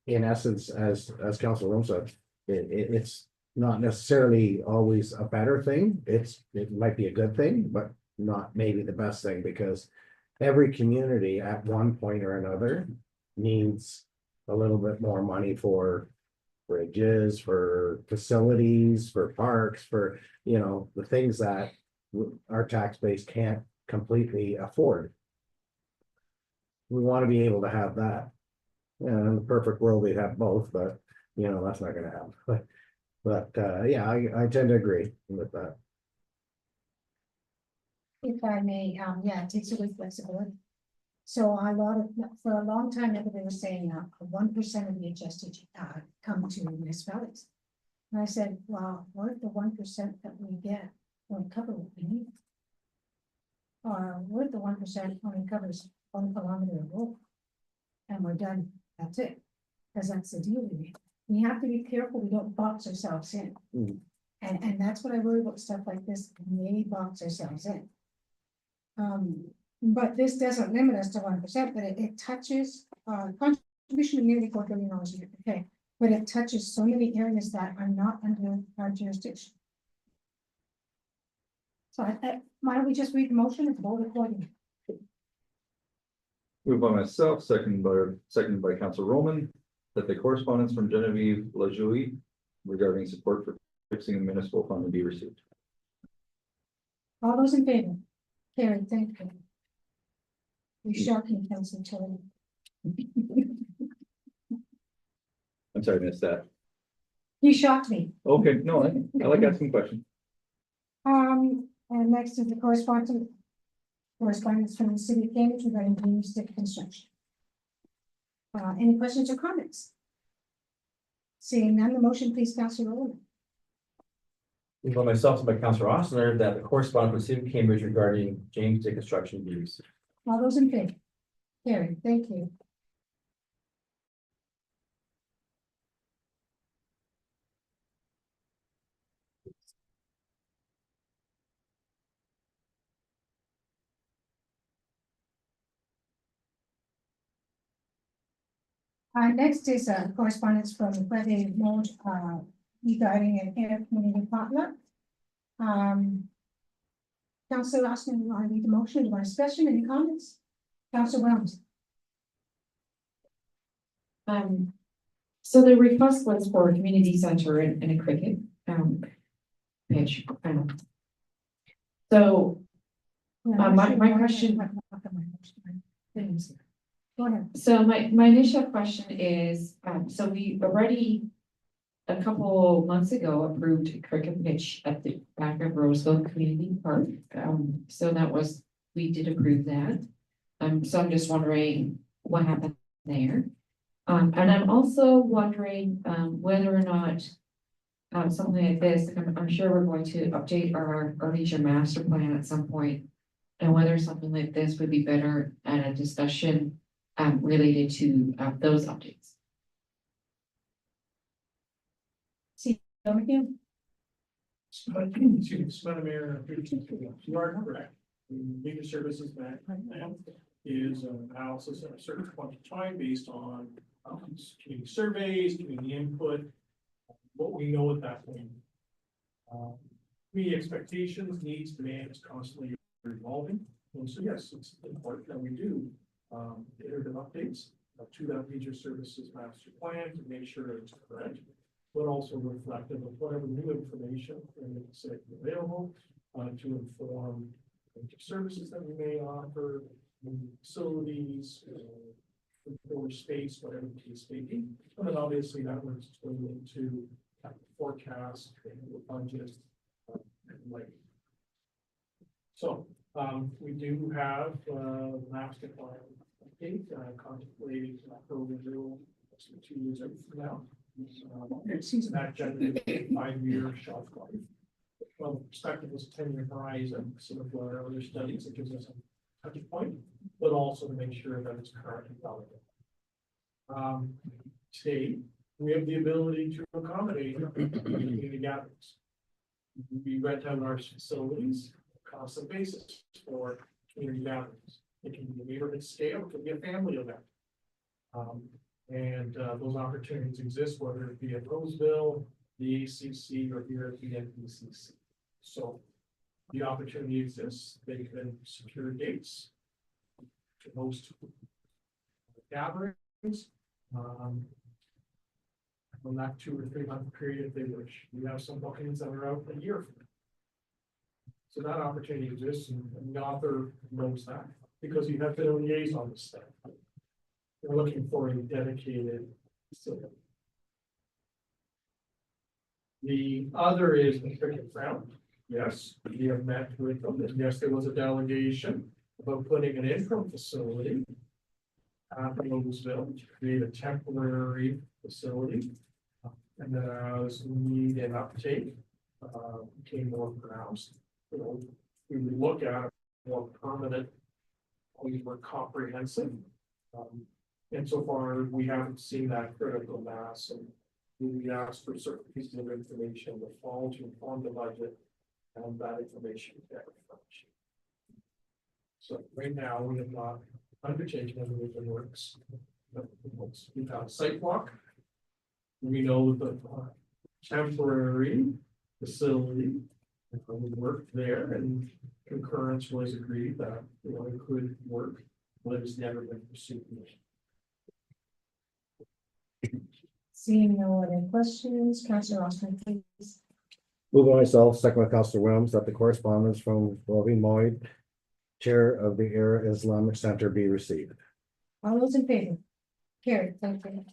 in essence, as Councilor Rome said, it's not necessarily always a better thing. It might be a good thing, but not maybe the best thing, because every community at one point or another needs a little bit more money for bridges, for facilities, for parks, for, the things that our tax base can't completely afford. We want to be able to have that. And in the perfect world, we'd have both, but, that's not gonna happen. But, yeah, I tend to agree with that. If I may, yeah, it takes away flexibility. So for a long time, everybody was saying, 1% of the adjusted, come to municipalities. And I said, well, what if the 1% that we get won't cover what we need? Or what if the 1% only covers 1 kilometer of road? And we're done, that's it, because that's the deal we make. We have to be careful we don't box ourselves in. Mm. And that's what I worry about stuff like this, we may box ourselves in. But this doesn't limit us to 1%, but it touches, contribution of nearly $4 billion a year, okay? But it touches so many areas that are not under our jurisdiction. So why don't we just read the motion and vote accordingly? Moved by myself, seconded by Council Roman, that the correspondence from Genevieve LaJoie regarding support for fixing a municipal fund be received. All those in favor? Carried, thank you. You shocking, Councilor Tilly. I'm sorry, I missed that. You shocked me. Okay, no, I like asking questions. And next is the correspondence from the city of Cambridge regarding Green Stick construction. Any questions or comments? Seeing none, the motion, please, Councilor Rowland. Moved by myself and by Councilor Ossner that the correspondence with the city of Cambridge regarding James Day construction be received. All those in favor? Carried, thank you. Next is correspondence from Freddie Mode regarding an air community partner. Councilor Ossner, you want to read the motion? Do you want discussion? Any comments? Councilor Williams. So the request was for a community center and a cricket, pitch. So, my question. Go ahead. So my initial question is, so we already a couple months ago approved a cricket pitch at the back of Roseville Community Park. So we did approve that. So I'm just wondering what happened there. And I'm also wondering, whether or not something like this, I'm sure we're going to update our leisure master plan at some point, and whether something like this would be better at a discussion related to those updates. Over here. Madam Mayor, you are correct. Legal services plan is an analysis at a certain point in time based on community surveys, community input, what we know at that point. Community expectations, needs, demands constantly evolving. And so, yes, it's important that we do, iterative updates to that major services master plan to make sure it's correct, but also reflective of whatever new information is available, to inform the services that we may offer, facilities, or space, whatever the case may be. And then obviously that works its way into forecast and budget, and like. So, we do have, master plan update, contemplating program renewal, 2 years out from now. It seems that generally 5-year shelf life. Well, perspective is 10-year horizon, sort of what our other studies, it gives us a touch point, but also to make sure that it's current and relevant. Today, we have the ability to accommodate community gatherings. We rent out our facilities on a constant basis for community gatherings. It can be a neighborhood scale, it can be a family event. Those opportunities exist, whether it be at Roseville, the ACC, or here at the NPCC. So the opportunity exists, they can secure dates to host gatherings. On that 2 or 3 month period, if they wish. We have some bookings that are out a year from now. So that opportunity exists, and the author knows that, because you have been a liaison with staff. We're looking for a dedicated facility. The other is the cricket ground. Yes, we have met with them, and yes, there was a delegation about putting an interim facility at Roseville to create a temporary facility. And then as need and uptake became more pronounced, we would look at more permanent, more comprehensive. And so far, we haven't seen that critical mass, and we asked for certain pieces of information in the fall to inform the budget, and that information is there. So right now, we have not undertaken any of the works. We've had a site walk. We know that the temporary facility would work there, and concurrence was agreed that, it could work, but it's never been pursued. Seeing no other questions, Councillor Austin, please. Move by myself, second by Councillor Williams, that the correspondence from Bobby Moyd, Chair of the Era Islamic Center, be received. All those in favor? Carried, thank you.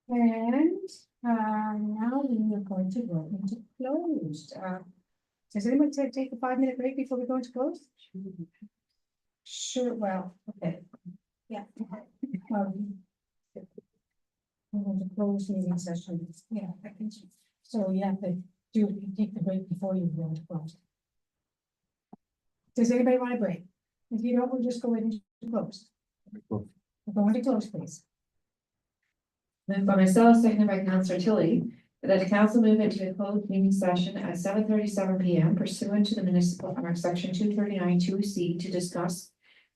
And now we are going to go into closed. Does anyone take a 5-minute break before we go into closed? Sure, well, okay. Yeah. I'm going to close meeting session. Yeah, I think so. So you have to take the break before you go into close. Does anybody want a break? If you don't, we'll just go into close. Go into close, please. Moved by myself, seconded by Councillor Tilly, that the council move into a closed meeting session at 7:37 PM pursuant to the municipal act section 239 2C to discuss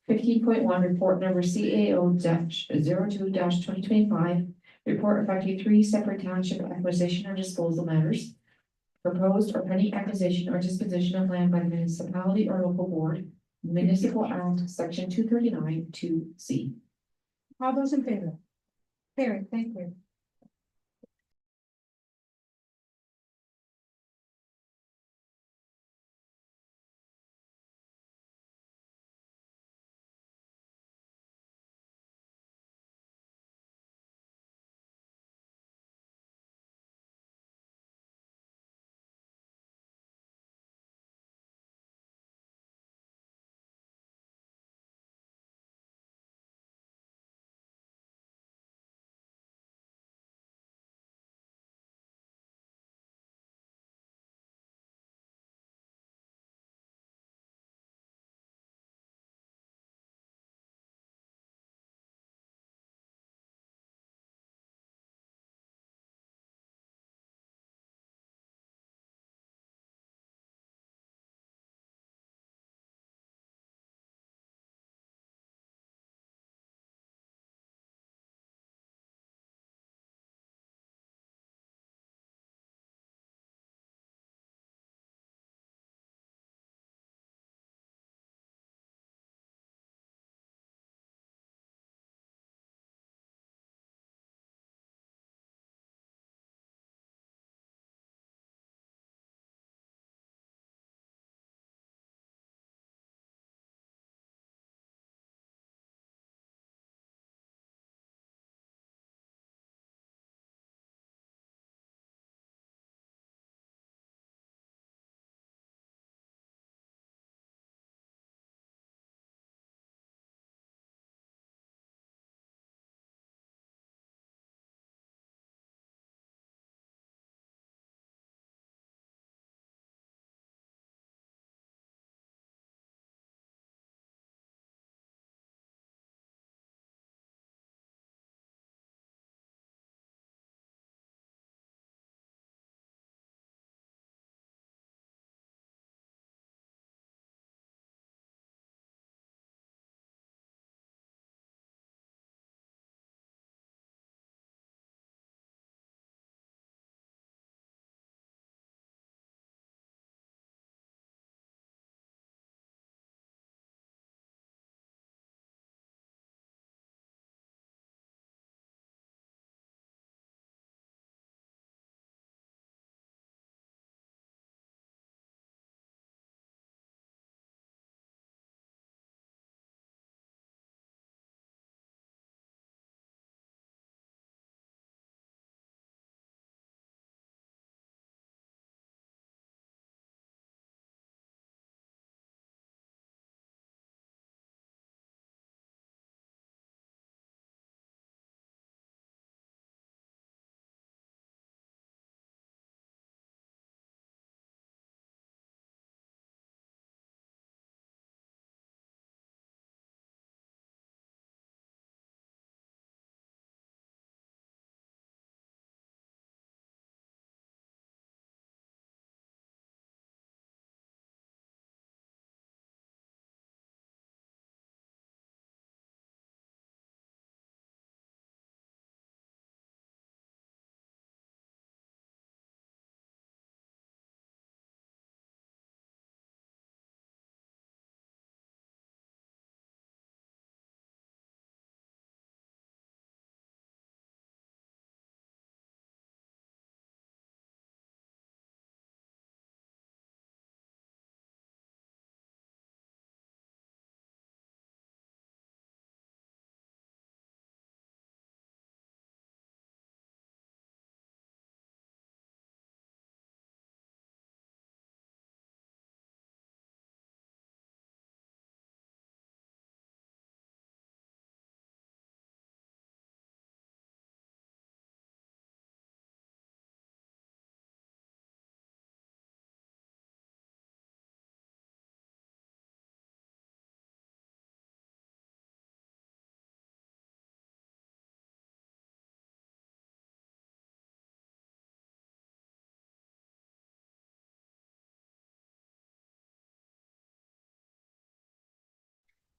15.1 report number CAO-02-2025, report affecting 3 separate township acquisition or disposal matters, proposed or pending acquisition or disposition of land by the municipality or local board, municipal act section 239 2C. All those in favor? Carried, thank you.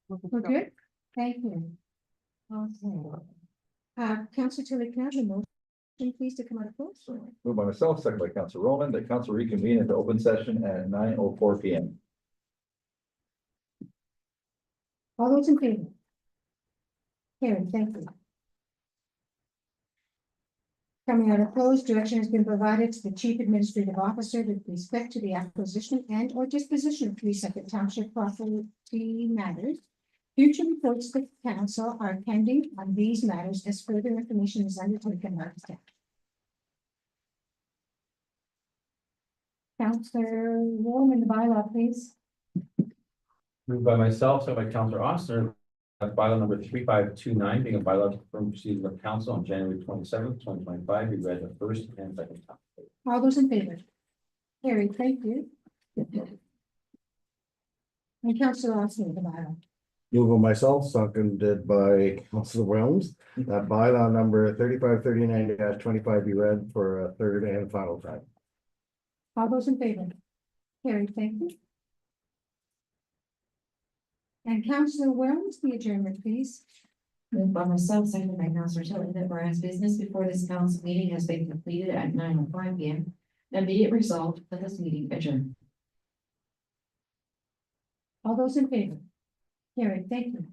We're good? Thank you. Okay. Council Tilly, can I have a motion, please, to come out of close? Moved by myself, second by Council Roman, that council reconvene into open session at 9:04 PM. All those in favor? Carried, thank you. Coming out of closed, direction has been provided to the Chief Administrative Officer with respect to the acquisition and or disposition of 3 separate township property matters. Future reports to council are pending on these matters as further information is undertaken by the staff. Councillor Warren, the bylaw, please. Moved by myself, second by Councillor Ossner, that bylaw number 3529 being a bylaw to confirm proceedings of council on January 27th, 2025, be read the first and second time. All those in favor? Carried, thank you. And Councillor Ossner, the bylaw. Move by myself, seconded by Council Williams, that bylaw number 3539-25 be read for a third and final time. All those in favor? Carried, thank you. And Councillor Williams, the adjournment, please. Moved by myself, seconded by Councillor Tilly, that whereas business before this council meeting has been completed at 9:05 PM. And be it resolved that this meeting adjourned. All those in favor? Carried, thank you.